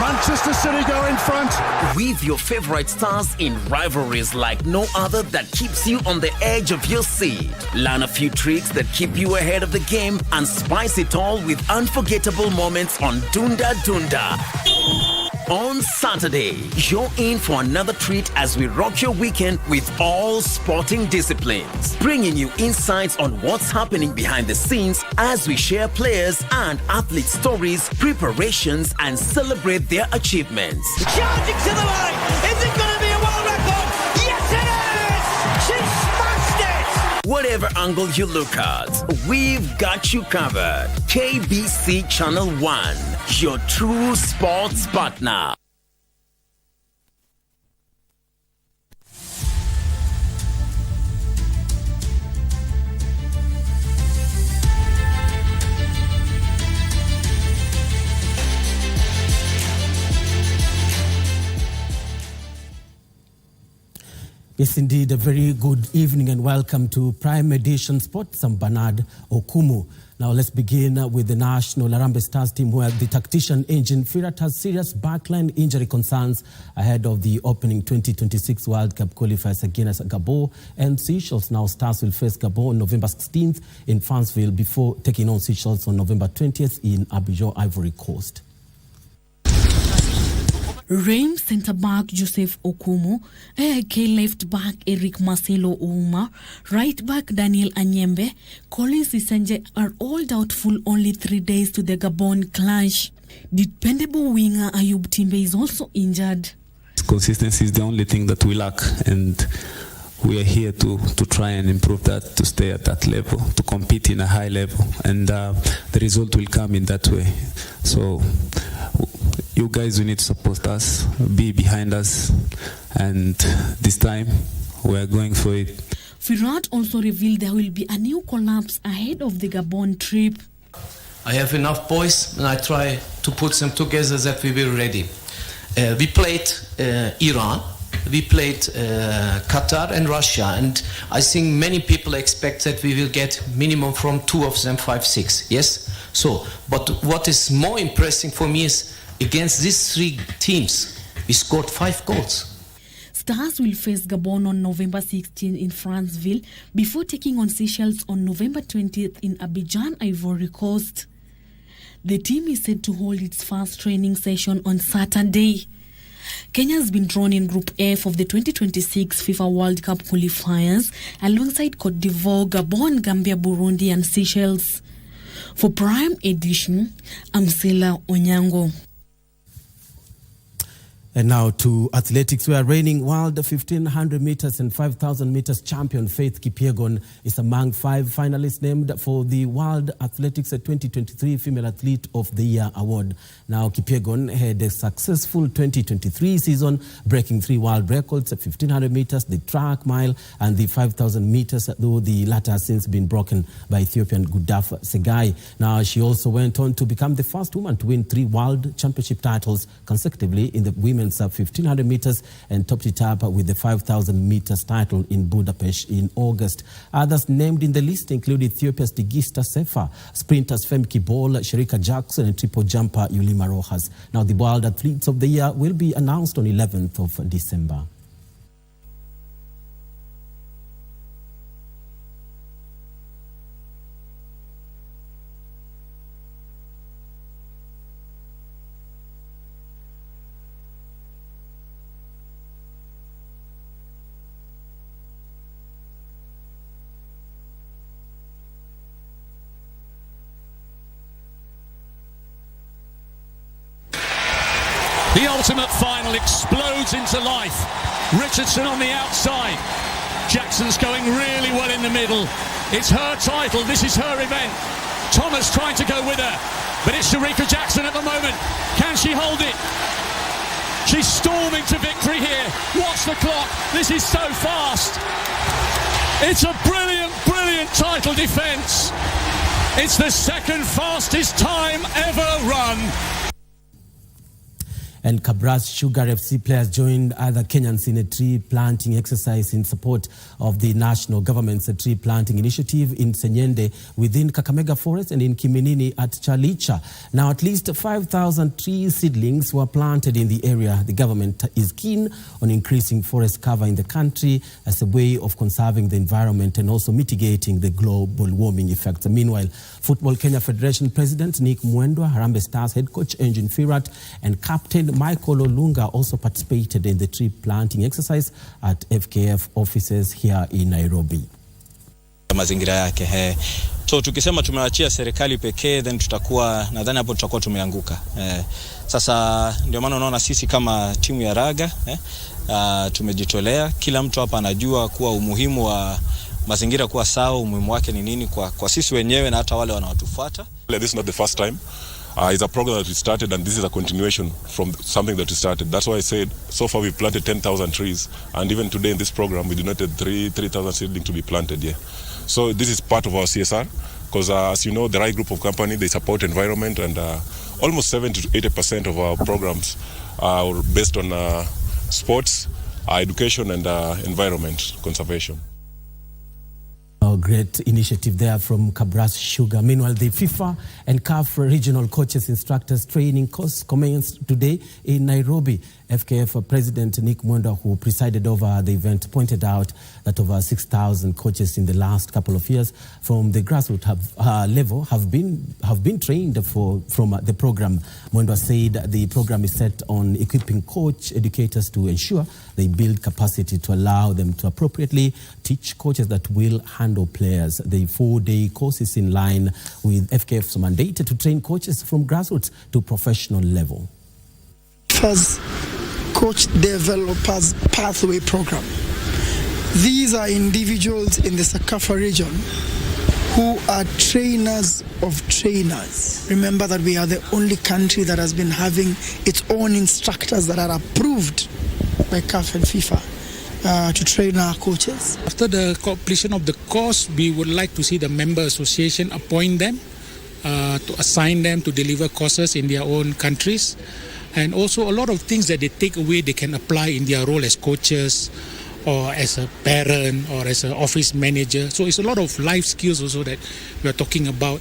Manchester City go in front. With your favorite stars in rivalries like no other that keeps you on the edge of your seat. Learn a few tricks that keep you ahead of the game and spice it all with unforgettable moments on Dunda Dunda. On Saturday, you're in for another treat as we rock your weekend with all sporting disciplines, bringing you insights on what's happening behind the scenes as we share players and athlete stories, preparations, and celebrate their achievements. Charging to the line. Is it going to be a world record? Yes, it is. She smashed it. Whatever angle you look at, we've got you covered. KBC Channel 1, your true sports partner. Yes, indeed. A very good evening and welcome to Prime Edition Sports. I'm Bernard Okumu. Now let's begin with the national Harambee Stars team, where the tactician Engin Firat has serious backline injury concerns ahead of the opening 2026 World Cup qualifiers against Gabon and Seychelles. Now Stars will face Gabon on November 16th in Franceville before taking on Seychelles on November 20th in Abidjan, Ivory Coast. Reims centre-back Joseph Okumu, AIK left-back Eric Marcelo Ouma, right-back Daniel Anyembe, Collins Isanje are all doubtful only 3 days to the Gabon clash. Dependable winger Ayub Timbe is also injured. Consistency is the only thing that we lack, and we are here to try and improve that, to stay at that level, to compete in a high level, and the result will come in that way. So you guys, we need to support us, be behind us, and this time we are going for it. Firat also revealed there will be a new collapse ahead of the Gabon trip. I have enough boys and I try to put them together that we will be ready. We played Iran, we played Qatar and Russia, and I think many people expect that we will get minimum from 2 of them 5-6, yes? So, but what is more impressive for me is against these 3 teams, we scored 5 goals. Stars will face Gabon on November 16 in Franceville before taking on Seychelles on November 20th in Abidjan, Ivory Coast. The team is set to hold its first training session on Saturday. Kenya has been drawn in Group F of the 2026 FIFA World Cup qualifiers alongside Cote d'Ivoire, Gabon, Gambia, Burundi and Seychelles. For Prime Edition, I'm Sela Onyango. And now to athletics, where reigning world 1,500 meters and 5,000 meters champion Faith Kipyegon is among 5 finalists named for the World Athletics 2023 Female Athlete of the Year award. Now, Kipyegon had a successful 2023 season, breaking 3 world records at 1,500 meters, the track mile, and the 5,000 meters, though the latter has since been broken by Ethiopian Gudaf Segai. Now, she also went on to become the first woman to win 3 world championship titles consecutively in the women's 1,500 meters and topped it up with the 5,000 meters title in Budapest in August. Others named in the list include Ethiopia's Tigista Sefa, sprinters Femke Bol, Sherika Jackson, and triple jumper Yulima Rojas. Now, the World Athletes of the Year will be announced on 11th of December. The ultimate final explodes into life. Richardson on the outside. Jackson's going really well in the middle. It's her title. This is her event. Thomas trying to go with her. But it's Sherika Jackson at the moment. Can she hold it? She's storming to victory here. Watch the clock. This is so fast. It's a brilliant, brilliant title defense. It's the second fastest time ever run. And Kabras Sugar FC players joined other Kenyans in a tree planting exercise in support of the national government's tree planting initiative in Senyende within Kakamega Forest and in Kiminini at Chalicha. Now, at least 5,000 tree seedlings were planted in the area. The government is keen on increasing forest cover in the country as a way of conserving the environment and also mitigating the global warming effects. Meanwhile, Football Kenya Federation President Nick Mwendwa, Harambee Stars head coach Engin Firat, and Captain Michael Olunga also participated in the tree planting exercise at FKF offices here in Nairobi. Mazingira yake. So tukisema tumewachia serikali pekee, then nadhani hapo tutakuwa tumeanguka. Sasa ndio maana unaona sisi kama timu ya raga tumejitolea. Kila mtu hapa anajua kuwa umuhimu wa mazingira kuwa sawa, umuhimu wake ni nini kwa sisi wenyewe na hata wale wanaotufuata. This is not the first time. It's a program that we started, and this is a continuation from something that we started. That's why I said, so far we've planted 10,000 trees, and even today in this program, we donated 3,000 seedlings to be planted here. So this is part of our CSR, because as you know, the right group of company, they support environment, and almost 70 to 80% of our programs are based on sports, education and environment conservation. A great initiative there from Kabras Sugar. Meanwhile, the FIFA and CAF regional coaches instructors training course commenced today in Nairobi. FKF President Nick Mwenda, who presided over the event, pointed out that over 6,000 coaches in the last couple of years from the grassroots level have been trained from the program. Mwenda said the program is set on equipping coach educators to ensure they build capacity to allow them to appropriately teach coaches that will handle players. The 4-day course is in line with FKF's mandate to train coaches from grassroots to professional level. First, Coach Developers Pathway Program. These are individuals in the Sakafa region who are trainers of trainers. Remember that we are the only country that has been having its own instructors that are approved by CAF and FIFA to train our coaches. After the completion of the course, we would like to see the member association appoint them, to assign them to deliver courses in their own countries. And also a lot of things that they take away, they can apply in their role as coaches or as a parent or as an office manager. So it's a lot of life skills also that we are talking about.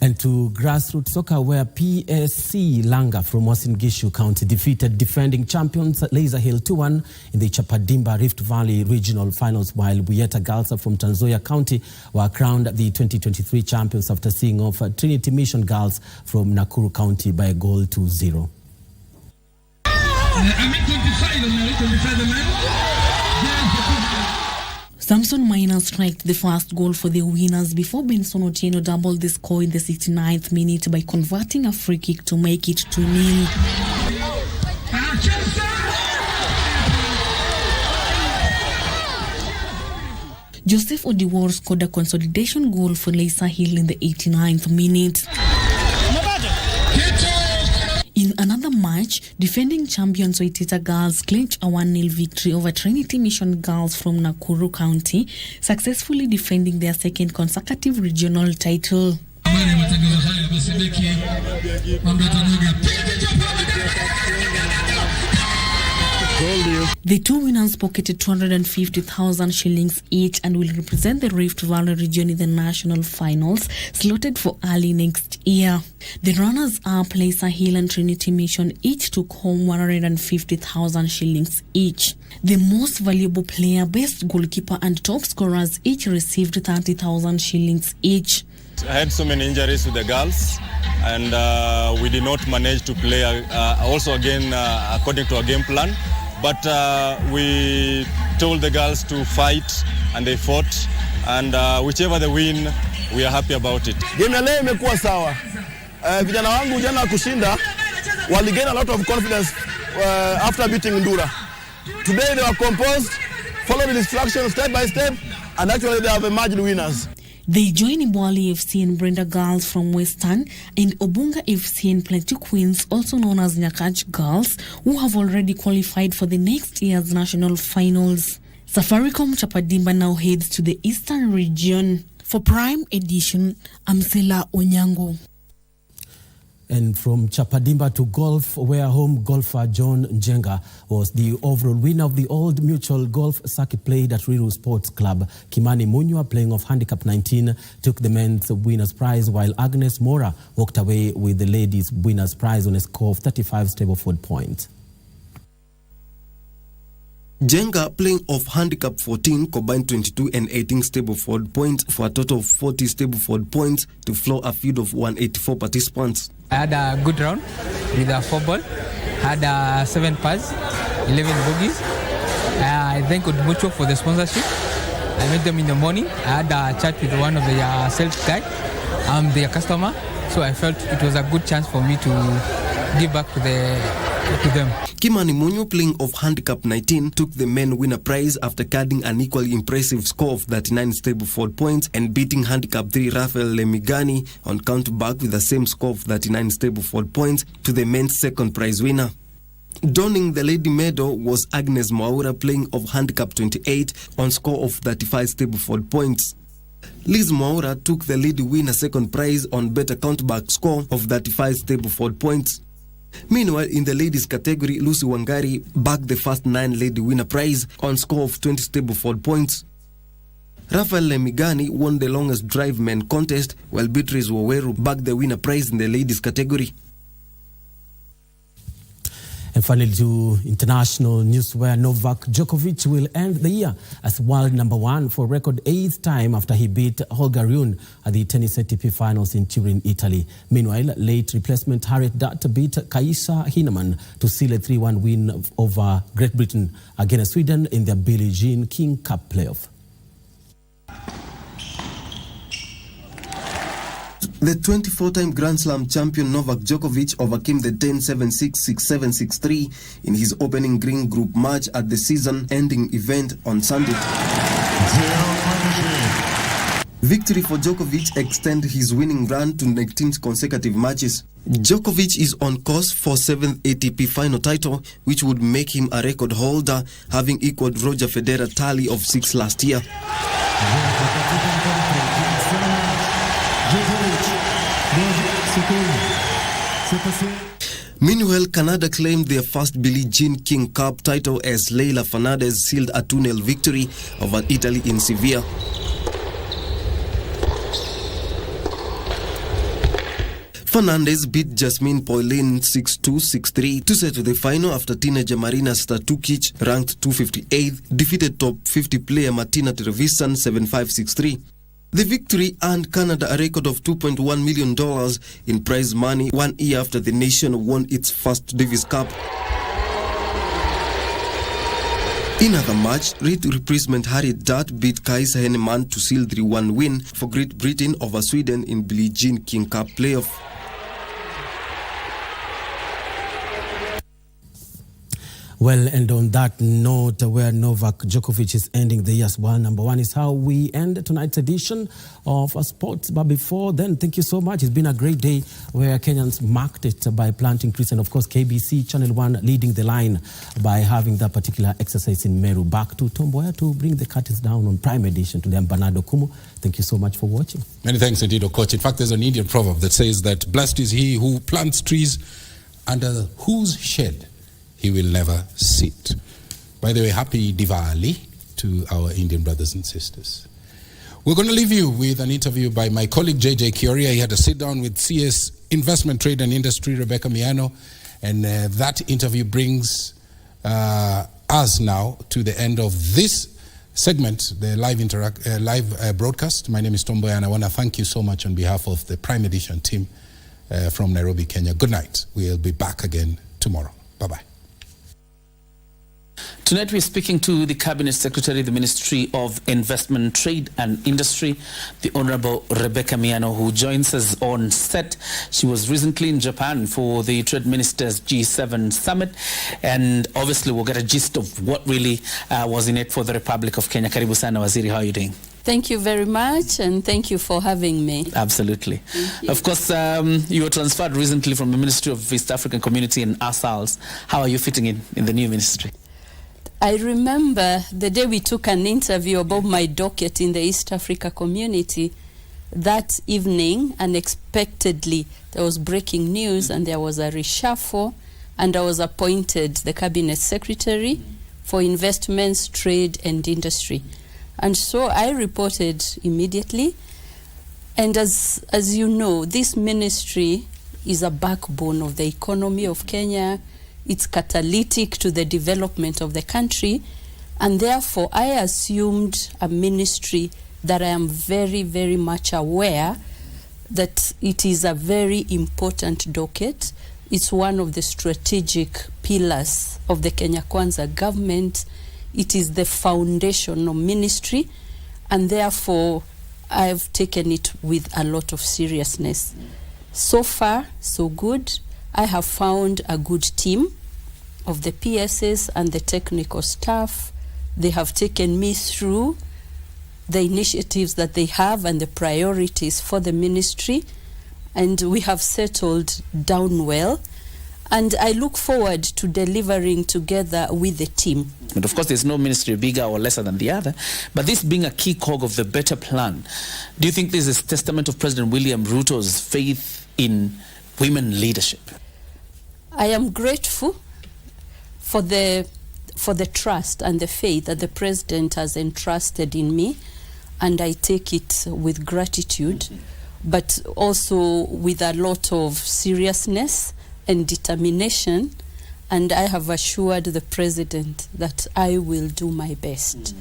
And to grassroots soccer, where PSC Langa from Uasin Gishu County defeated defending champions Laser Hill 2-1 in the Chapadimba Rift Valley Regional Finals, while Buyeta Girls from Trans Nzoia County were crowned the 2023 champions after seeing off Trinity Mission Girls from Nakuru County by a goal to 0. Samson Maina struck the first goal for the winners before Benson Otieno doubled the score in the 69th minute by converting a free kick to make it 2-0. Joseph Odiwar scored a consolidation goal for Laser Hill in the 89th minute. In another match, defending champions Waitita Girls clinched a 1-0 victory over Trinity Mission Girls from Nakuru County, successfully defending their second consecutive regional title. The two winners pocketed 250,000 shillings each and will represent the Rift Valley region in the national finals, slotted for early next year. The runners-up, Laser Hill and Trinity Mission, each took home 150,000 shillings each. The most valuable player, best goalkeeper and top scorers each received 30,000 shillings each. I had so many injuries with the girls, and we did not manage to play also again according to our game plan. But we told the girls to fight, and they fought, and whichever they win, we are happy about it. Game ya leo imekuwa sawa. Vijana wangu jana kushinda, wali gain a lot of confidence after beating Ndura. Today they were composed, followed the instructions step by step, and actually they have emerged winners. They join Ibwali FC and Brenda Girls from Western and Obunga FC and Plateau Queens, also known as Nyakach Girls, who have already qualified for the next year's national finals. Safaricom Chapadimba now heads to the Eastern region. For Prime Edition, I'm Sela Onyango. And from Chapadimba to golf, where home golfer John Njenga was the overall winner of the Old Mutual Golf Circuit played at Riru Sports Club. Kimani Munywa, playing off handicap 19, took the men's winner's prize, while Agnes Mora walked away with the ladies' winner's prize on a score of 35 Stableford points. Jenga, playing off handicap 14, combined 22 and 18 Stableford points for a total of 40 Stableford points to floor a field of 184 participants. I had a good round with a 4-ball. Had 7 pars, 11 bogeys. I thank Mucho for the sponsorship. I met them in the morning. I had a chat with one of the sales guy. I'm their customer, so I felt it was a good chance for me to give back to them. Kimani Munyo, playing off handicap 19, took the men winner prize after carding an equally impressive score of 39 Stableford points and beating handicap 3 Rafael Lemigani on countback with the same score of 39 Stableford points to the men's second prize winner. Donning the lady medal was Agnes Mwaura, playing off handicap 28 on score of 35 Stableford points. Liz Mwaura took the lady winner second prize on better countback score of 35 Stableford points. Meanwhile, in the ladies category, Lucy Wangari bagged the first 9 lady winner prize on score of 20 Stableford points. Rafael Lemigani won the longest drive men contest, while Beatrice Waweru bagged the winner prize in the ladies category. And finally, to international news, where Novak Djokovic will end the year as world number 1 for record 8th time after he beat Holger Rune at the tennis ATP finals in Turin, Italy. Meanwhile, late replacement Harriet Dutt beat Kaisa Hinnemann to seal a 3-1 win over Great Britain against Sweden in their Billie Jean King Cup playoff. The 24-time Grand Slam champion Novak Djokovic overcame the 10-7-6, 6-7, 6-3 in his opening green group match at the season-ending event on Sunday. Victory for Djokovic extends his winning run to 19 consecutive matches. Djokovic is on course for 7th ATP final title, which would make him a record holder, having equaled Roger Federer's tally of 6 last year. Meanwhile, Canada claimed their first Billie Jean King Cup title as Leila Fernandez sealed a 2-0 victory over Italy in Sevilla. Fernandez beat Jasmine Paulin 6-2, 6-3 to set to the final after teenager Marina Statukic, ranked 258th, defeated top 50 player Martina Trevisan 7-5, 6-3. The victory earned Canada a record of $2.1 million in prize money 1 year after the nation won its first Davis Cup. In another match, late replacement Harriet Dutt beat Kaisa Hinnemann to seal the 3-1 win for Great Britain over Sweden in Billie Jean King Cup playoff. Well, and on that note, where Novak Djokovic is ending the year as world number 1 is how we end tonight's edition of Sports. But before then, thank you so much. It's been a great day where Kenyans marked it by planting trees, and of course KBC Channel 1 leading the line by having that particular exercise in Meru. Back to Mboya to bring the curtains down on Prime Edition to them. Bernardo Kumu, thank you so much for watching. Many thanks indeed, Coach. In fact, there's an Indian proverb that says that blessed is he who plants trees under whose shade he will never sit. By the way, happy Diwali to our Indian brothers and sisters. We're going to leave you with an interview by my colleague JJ Kioria. He had a sit down with CS Investment Trade and Industry Rebecca Miano, and that interview brings us now to the end of this segment, the live broadcast. My name is Mboya, and I want to thank you so much on behalf of the Prime Edition team from Nairobi, Kenya. Good night. We'll be back again tomorrow. Bye-bye. Tonight we're speaking to the Cabinet Secretary, the Ministry of Investment, Trade and Industry, the Honorable Rebecca Miano, who joins us on set. She was recently in Japan for the Trade Ministers G7 Summit, and obviously we'll get a gist of what really was in it for the Republic of Kenya. Karibu sana, Waziri, how are you doing? Thank you very much, and thank you for having me. Absolutely. Of course, you were transferred recently from the Ministry of East African Community and ASALS. How are you fitting in the new ministry? I remember the day we took an interview about my docket in the East Africa community. That evening, unexpectedly, there was breaking news and there was a reshuffle, and I was appointed the Cabinet Secretary for Investments, Trade and Industry. And so I reported immediately. And as you know, this ministry is a backbone of the economy of Kenya. It's catalytic to the development of the country, and therefore I assumed a ministry that I am very, very much aware that it is a very important docket. It's one of the strategic pillars of the Kenya Kwanza government. It is the foundational ministry, and therefore I've taken it with a lot of seriousness. So far, so good. I have found a good team of the PSs and the technical staff. They have taken me through the initiatives that they have and the priorities for the ministry, and we have settled down well. And I look forward to delivering together with the team. And of course, there's no ministry bigger or lesser than the other, but this being a key cog of the better plan, do you think this is a testament of President William Ruto's faith in women leadership? I am grateful for the trust and the faith that the President has entrusted in me, and I take it with gratitude, but also with a lot of seriousness and determination. And I have assured the President that I will do my best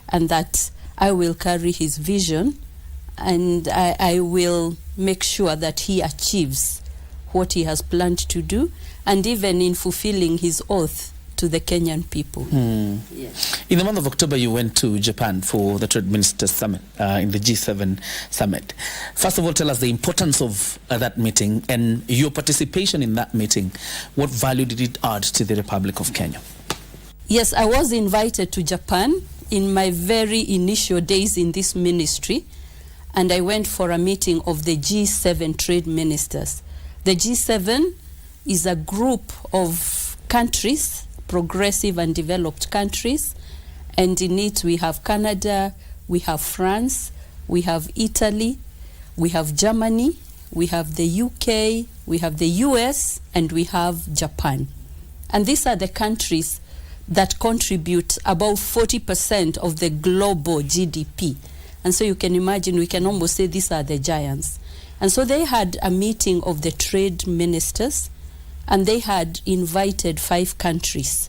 and that I will carry his vision, and I will make sure that he achieves what he has planned to do, and even in fulfilling his oath to the Kenyan people. Yes. In the month of October, you went to Japan for the Trade Ministers Summit, in the G7 Summit. First of all, tell us the importance of that meeting and your participation in that meeting. What value did it add to the Republic of Kenya? Yes, I was invited to Japan in my very initial days in this ministry, and I went for a meeting of the G7 Trade Ministers. The G7 is a group of countries, progressive and developed countries, and in it we have Canada, we have France, we have Italy, we have Germany, we have the UK, we have the US, and we have Japan. And these are the countries that contribute about 40% of the global GDP. And so you can imagine, we can almost say these are the giants. And so they had a meeting of the trade ministers, and they had invited 5 countries.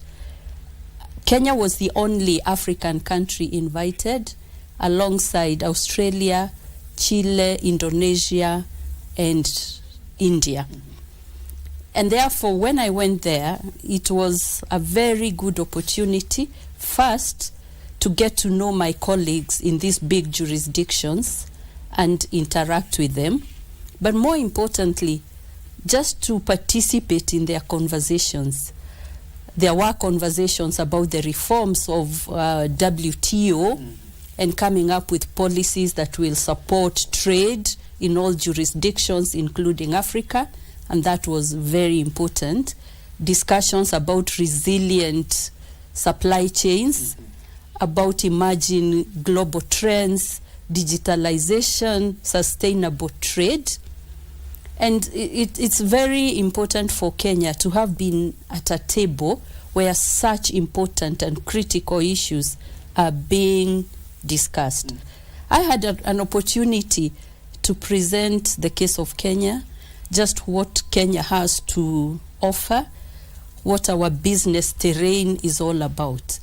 Kenya was the only African country invited, alongside Australia, Chile, Indonesia, and India. And therefore, when I went there, it was a very good opportunity, first, to get to know my colleagues in these big jurisdictions and interact with them, but more importantly, just to participate in their conversations. There were conversations about the reforms of WTO and coming up with policies that will support trade in all jurisdictions, including Africa, and that was very important. Discussions about resilient supply chains, about emerging global trends, digitalization, sustainable trade. And it's very important for Kenya to have been at a table where such important and critical issues are being discussed. I had an opportunity to present the case of Kenya, just what Kenya has to offer, what our business terrain is all about.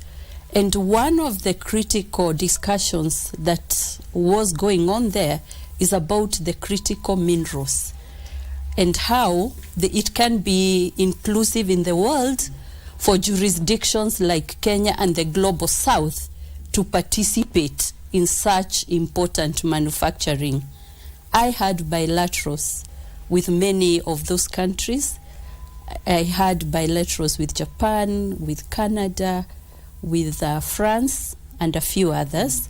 And one of the critical discussions that was going on there is about the critical minerals and how it can be inclusive in the world for jurisdictions like Kenya and the global south to participate in such important manufacturing. I had bilaterals with many of those countries. I had bilaterals with Japan, with Canada, with France, and a few others.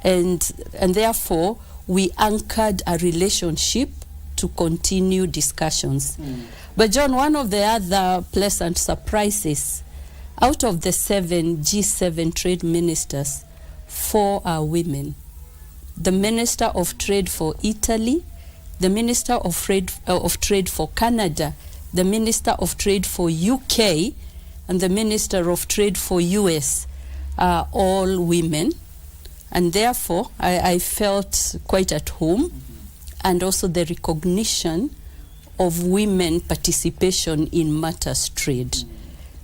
And therefore, we anchored a relationship to continue discussions. But John, one of the other pleasant surprises, out of the 7 G7 trade ministers, 4 are women. The Minister of Trade for Italy, the Minister of Trade for Canada, the Minister of Trade for UK, and the Minister of Trade for US are all women. And therefore, I felt quite at home, and also the recognition of women participation in matters trade.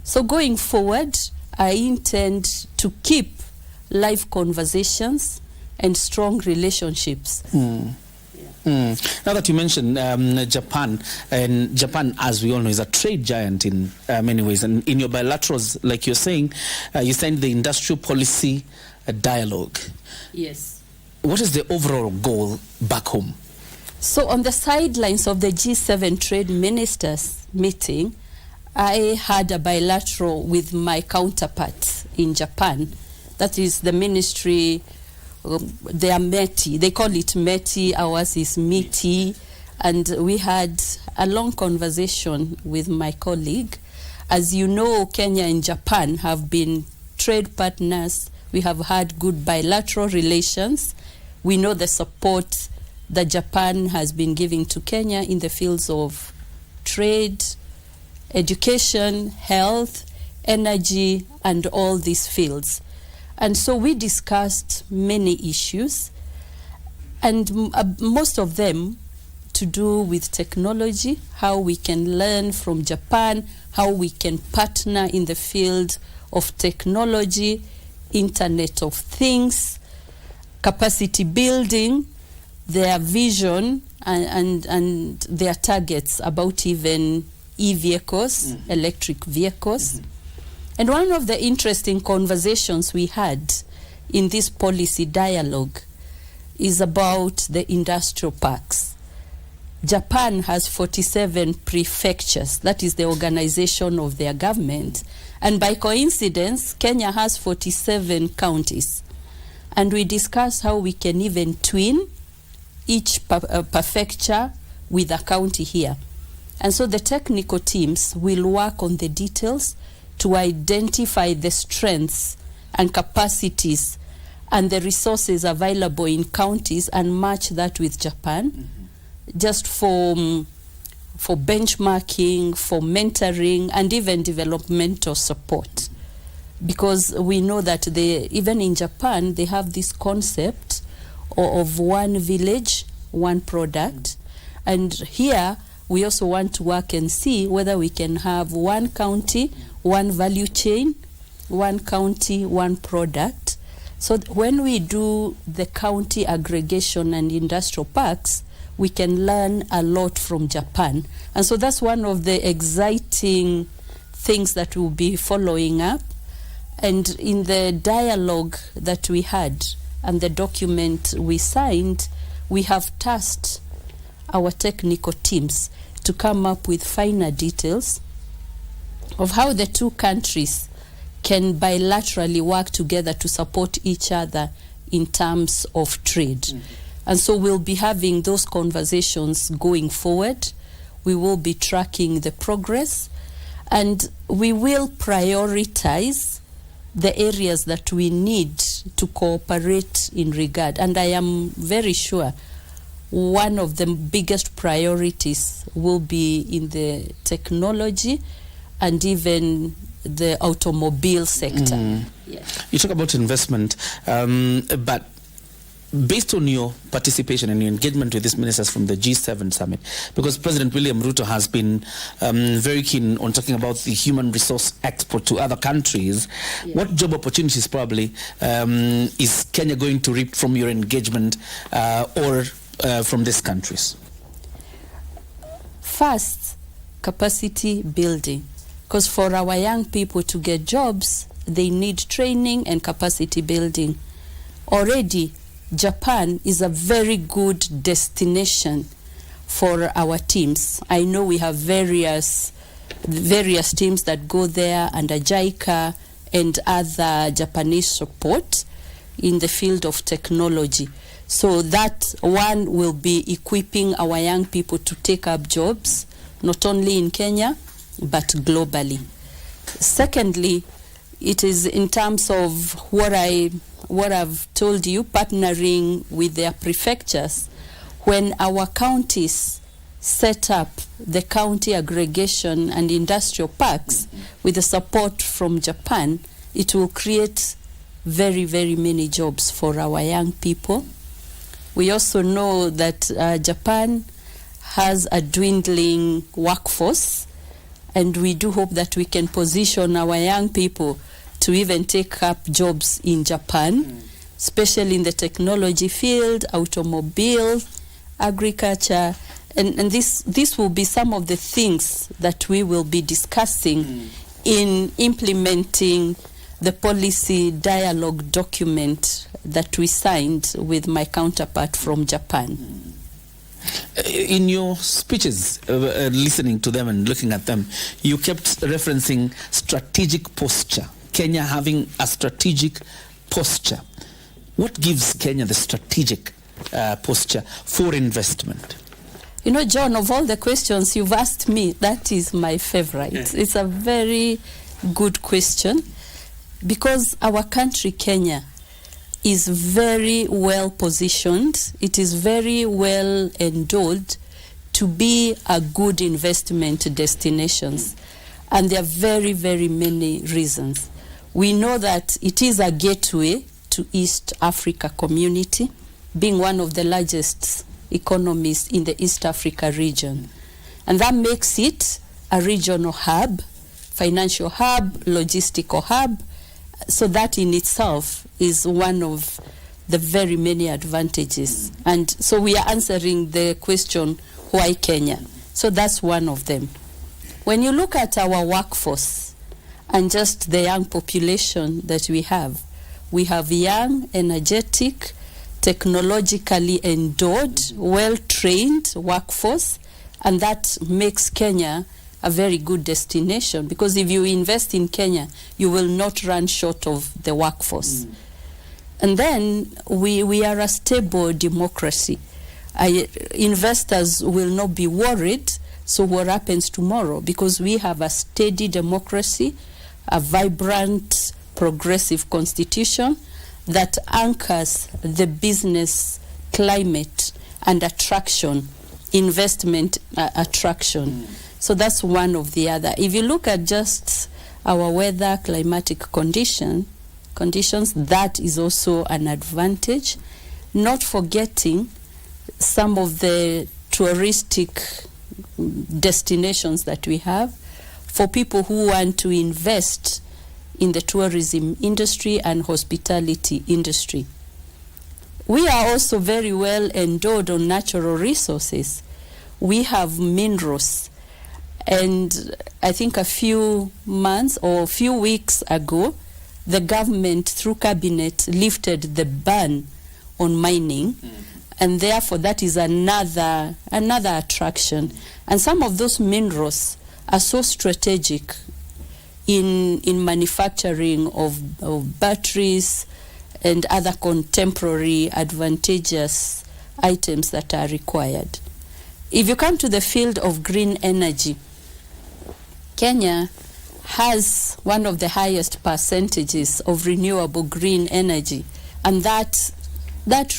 So going forward, I intend to keep live conversations and strong relationships. Now that you mentioned Japan, and Japan, as we all know, is a trade giant in many ways. And in your bilaterals, like you're saying, you signed the industrial policy dialogue. Yes. What is the overall goal back home? So on the sidelines of the G7 trade ministers meeting, I had a bilateral with my counterparts in Japan. That is the ministry, they are METI. They call it METI, ours is MITI. And we had a long conversation with my colleague. As you know, Kenya and Japan have been trade partners. We have had good bilateral relations. We know the support that Japan has been giving to Kenya in the fields of trade, education, health, energy, and all these fields. And so we discussed many issues, and most of them to do with technology, how we can learn from Japan, how we can partner in the field of technology, Internet of Things, capacity building, their vision and their targets about even e-vehicles, electric vehicles. And one of the interesting conversations we had in this policy dialogue is about the industrial parks. Japan has 47 prefectures. That is the organization of their government. And by coincidence, Kenya has 47 counties. And we discussed how we can even twin each prefecture with a county here. And so the technical teams will work on the details to identify the strengths and capacities and the resources available in counties and match that with Japan, just for benchmarking, for mentoring, and even developmental support. Because we know that even in Japan, they have this concept of one village, one product. And here, we also want to work and see whether we can have one county, one value chain, one county, one product. So when we do the county aggregation and industrial parks, we can learn a lot from Japan. And so that's one of the exciting things that we'll be following up. And in the dialogue that we had and the document we signed, we have tasked our technical teams to come up with finer details of how the two countries can bilaterally work together to support each other in terms of trade. And so we'll be having those conversations going forward. We will be tracking the progress, and we will prioritize the areas that we need to cooperate in regard. And I am very sure one of the biggest priorities will be in the technology and even the automobile sector. You talk about investment, but based on your participation and your engagement with these ministers from the G7 summit, because President William Ruto has been very keen on talking about the human resource export to other countries, what job opportunities probably is Kenya going to reap from your engagement or from these countries? First, capacity building. Because for our young people to get jobs, they need training and capacity building. Already, Japan is a very good destination for our teams. I know we have various teams that go there under JICA and other Japanese support in the field of technology. So that one will be equipping our young people to take up jobs, not only in Kenya, but globally. Secondly, it is in terms of what I've told you, partnering with their prefectures. When our counties set up the county aggregation and industrial parks with the support from Japan, it will create very, very many jobs for our young people. We also know that Japan has a dwindling workforce, and we do hope that we can position our young people to even take up jobs in Japan, especially in the technology field, automobile, agriculture, and this will be some of the things that we will be discussing in implementing the policy dialogue document that we signed with my counterpart from Japan. In your speeches, listening to them and looking at them, you kept referencing strategic posture, Kenya having a strategic posture. What gives Kenya the strategic posture for investment? You know, John, of all the questions you've asked me, that is my favorite. It's a very good question, because our country, Kenya, is very well positioned. It is very well endowed to be a good investment destination. And there are very, very many reasons. We know that it is a gateway to East Africa community, being one of the largest economies in the East Africa region. And that makes it a regional hub, financial hub, logistical hub. So that in itself is one of the very many advantages. And so we are answering the question, why Kenya? So that's one of them. When you look at our workforce and just the young population that we have young, energetic, technologically endowed, well-trained workforce, and that makes Kenya a very good destination, because if you invest in Kenya, you will not run short of the workforce. And then we are a stable democracy. Investors will not be worried, so what happens tomorrow? Because we have a steady democracy, a vibrant, progressive constitution that anchors the business climate and attraction, investment attraction. So that's one of the other. If you look at just our weather, climatic conditions, that is also an advantage. Not forgetting some of the touristic destinations that we have for people who want to invest in the tourism industry and hospitality industry. We are also very well endowed on natural resources. We have minerals. And I think a few months or a few weeks ago, the government, through cabinet, lifted the ban on mining. And therefore, that is another attraction. And some of those minerals are so strategic in manufacturing of batteries and other contemporary advantageous items that are required. If you come to the field of green energy, Kenya has one of the highest percentages of renewable green energy, and that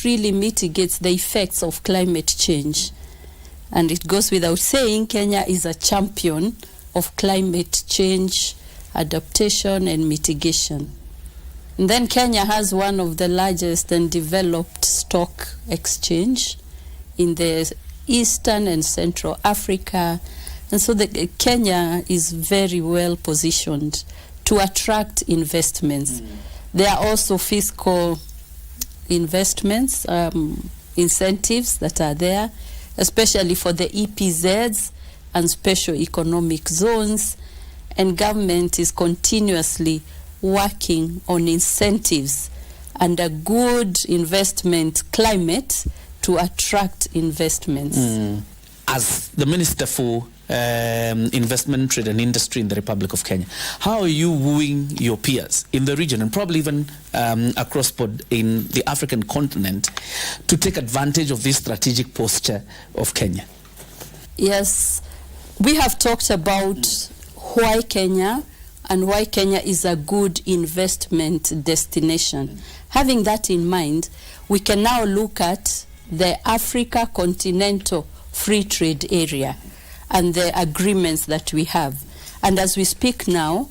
really mitigates the effects of climate change. And it goes without saying, Kenya is a champion of climate change adaptation and mitigation. And then Kenya has one of the largest and developed stock exchange in the Eastern and Central Africa. And so Kenya is very well positioned to attract investments. There are also fiscal investments, incentives that are there, especially for the EPZs and special economic zones. And government is continuously working on incentives and a good investment climate to attract investments. As the Minister for Investment, Trade and Industry in the Republic of Kenya, how are you wooing your peers in the region and probably even across board in the African continent to take advantage of this strategic posture of Kenya? Yes, we have talked about why Kenya and why Kenya is a good investment destination. Having that in mind, we can now look at the Africa Continental Free Trade Area and the agreements that we have. And as we speak now,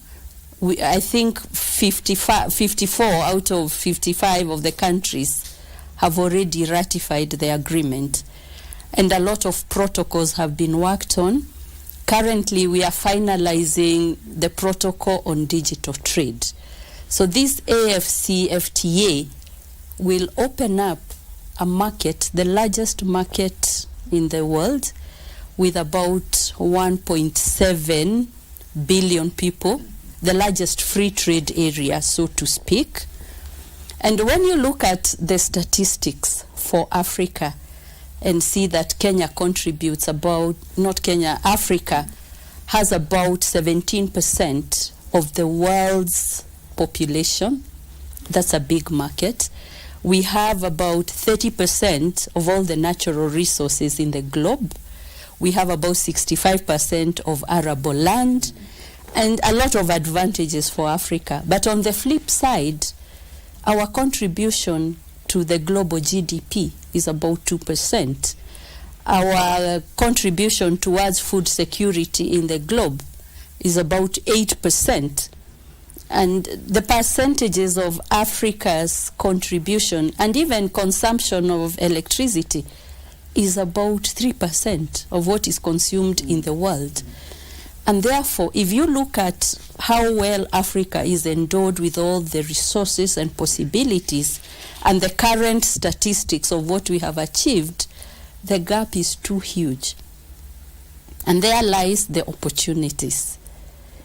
I think 54 out of 55 of the countries have already ratified the agreement. And a lot of protocols have been worked on. Currently, we are finalizing the protocol on digital trade. So this AFCFTA will open up a market, the largest market in the world, with about 1.7 billion people, the largest free trade area, so to speak. And when you look at the statistics for Africa and see that Kenya contributes about, not Kenya, Africa has about 17% of the world's population. That's a big market. We have about 30% of all the natural resources in the globe. We have about 65% of arable land and a lot of advantages for Africa. But on the flip side, our contribution to the global GDP is about 2%. Our contribution towards food security in the globe is about 8%. And the percentages of Africa's contribution and even consumption of electricity is about 3% of what is consumed in the world. And therefore, if you look at how well Africa is endowed with all the resources and possibilities and the current statistics of what we have achieved, the gap is too huge. And there lies the opportunities.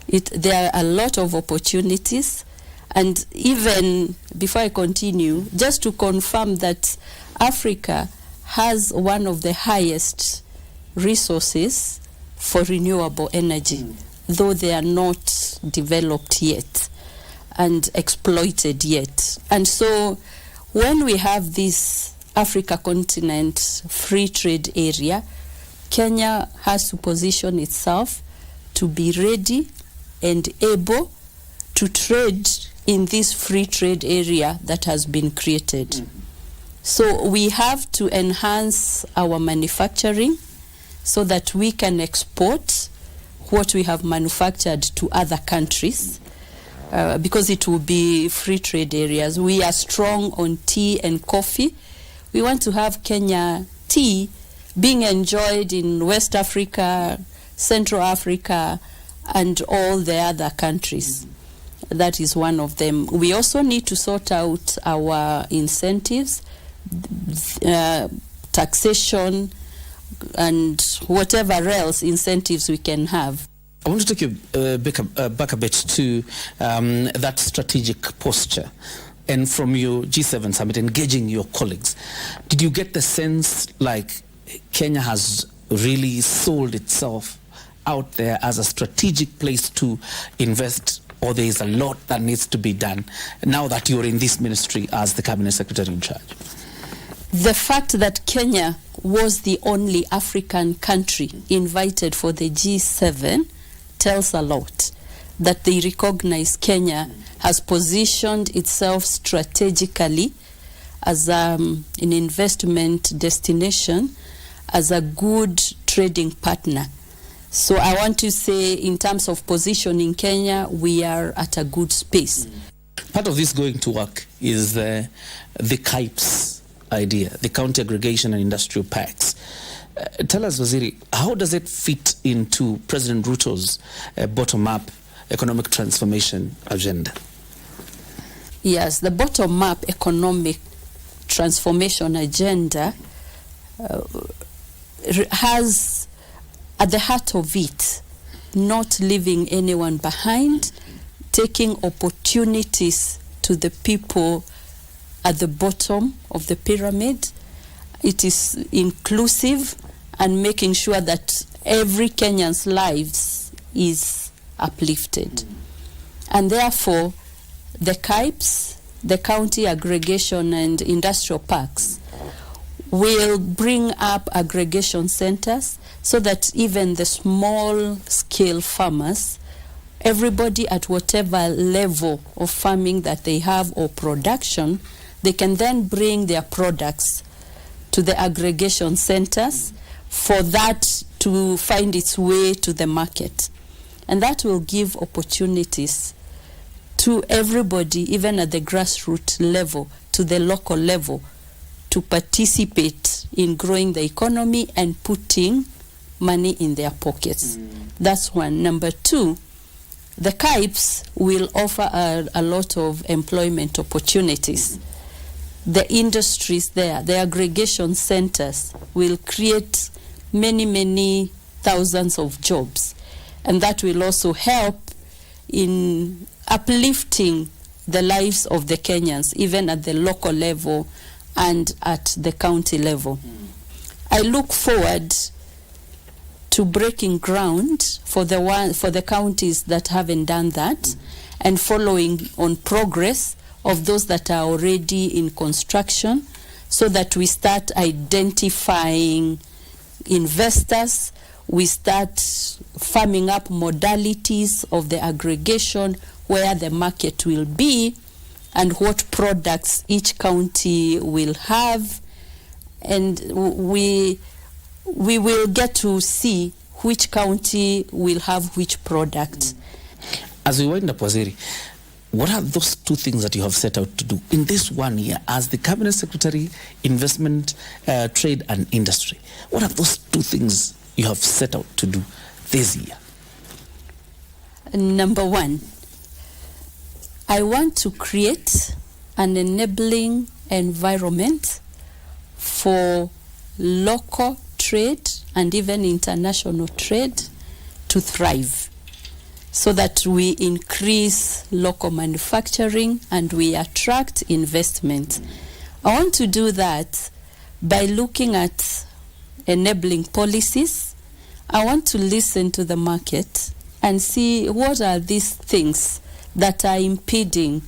There are a lot of opportunities. And even before I continue, just to confirm that Africa has one of the highest resources for renewable energy, though they are not developed yet and exploited yet. And so when we have this Africa continent free trade area, Kenya has to position itself to be ready and able to trade in this free trade area that has been created. So we have to enhance our manufacturing so that we can export what we have manufactured to other countries, because it will be free trade areas. We are strong on tea and coffee. We want to have Kenya tea being enjoyed in West Africa, Central Africa, and all the other countries. That is one of them. We also need to sort out our incentives, taxation, and whatever else incentives we can have. I want to take you back a bit to that strategic posture. And from your G7 summit, engaging your colleagues, did you get the sense like Kenya has really sold itself out there as a strategic place to invest, or there is a lot that needs to be done now that you're in this ministry as the Cabinet Secretary in charge? The fact that Kenya was the only African country invited for the G7 tells a lot, that they recognize Kenya has positioned itself strategically as an investment destination, as a good trading partner. So I want to say, in terms of positioning Kenya, we are at a good space. Part of this going to work is the KIPES idea, the county aggregation and industrial parks. Tell us, Waziri, how does it fit into President Ruto's bottom-up economic transformation agenda? Yes, the bottom-up economic transformation agenda has at the heart of it not leaving anyone behind, taking opportunities to the people at the bottom of the pyramid. It is inclusive and making sure that every Kenyan's lives is uplifted. And therefore, the KIPES, the county aggregation and industrial parks, will bring up aggregation centers so that even the small-scale farmers, everybody at whatever level of farming that they have or production, they can then bring their products to the aggregation centers for that to find its way to the market. And that will give opportunities to everybody, even at the grassroots level, to the local level, to participate in growing the economy and putting money in their pockets. That's one. Number two, the KIPES will offer a lot of employment opportunities. The industries there, the aggregation centers, will create many, many thousands of jobs. And that will also help in uplifting the lives of the Kenyans, even at the local level and at the county level. I look forward to breaking ground for the counties that haven't done that, and following on progress of those that are already in construction, so that we start identifying investors, we start farming up modalities of the aggregation, where the market will be and what products each county will have, and we will get to see which county will have which product. As we wind up, Waziri, what are those two things that you have set out to do in this 1 year as the Cabinet Secretary, Investment, Trade and Industry? What are those two things you have set out to do this year? Number one, I want to create an enabling environment for local trade and even international trade to thrive, so that we increase local manufacturing and we attract investment. I want to do that by looking at enabling policies. I want to listen to the market and see what are these things that are impeding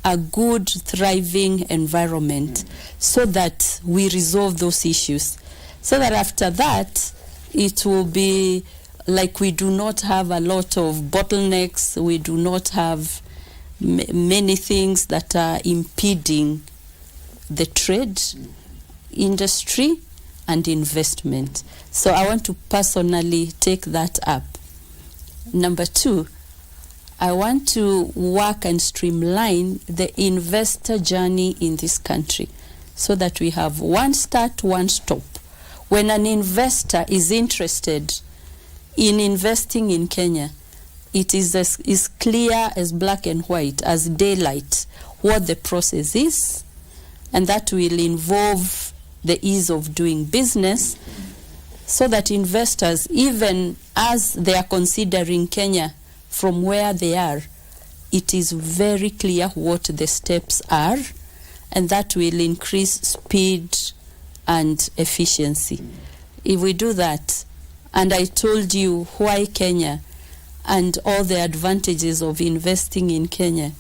a good, thriving environment, so that we resolve those issues. So that after that, it will be like we do not have a lot of bottlenecks, we do not have many things that are impeding the trade, industry, and investment. So I want to personally take that up. Number two, I want to work and streamline the investor journey in this country, so that we have one start, one stop. When an investor is interested in investing in Kenya, it is as clear as black and white, as daylight, what the process is, and that will involve the ease of doing business, so that investors, even as they are considering Kenya from where they are, it is very clear what the steps are, and that will increase speed and efficiency. If we do that, and I told you why Kenya and all the advantages of investing in Kenya,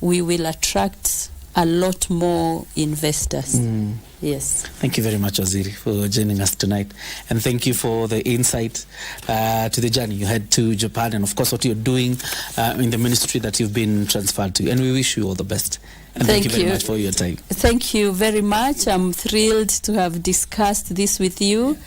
we will attract a lot more investors. Yes. Thank you very much, Waziri, for joining us tonight. And thank you for the insight to the journey you had to Japan, and of course what you're doing in the ministry that you've been transferred to. And we wish you all the best. And thank you very much for your time. Thank you very much. I'm thrilled to have discussed this with you.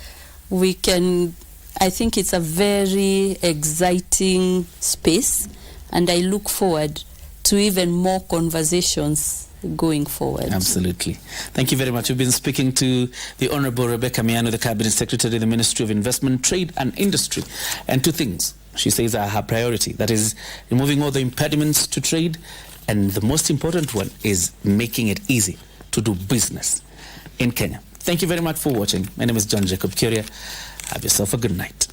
I think it's a very exciting space, and I look forward to even more conversations going forward. Absolutely. Thank you very much. We've been speaking to the Honorable Rebecca Miano, the Cabinet Secretary of the Ministry of Investment, Trade and Industry. And two things she says are her priority. That is removing all the impediments to trade, and the most important one is making it easy to do business in Kenya. Thank you very much for watching. My name is John Jacob Curia. Have yourself a good night.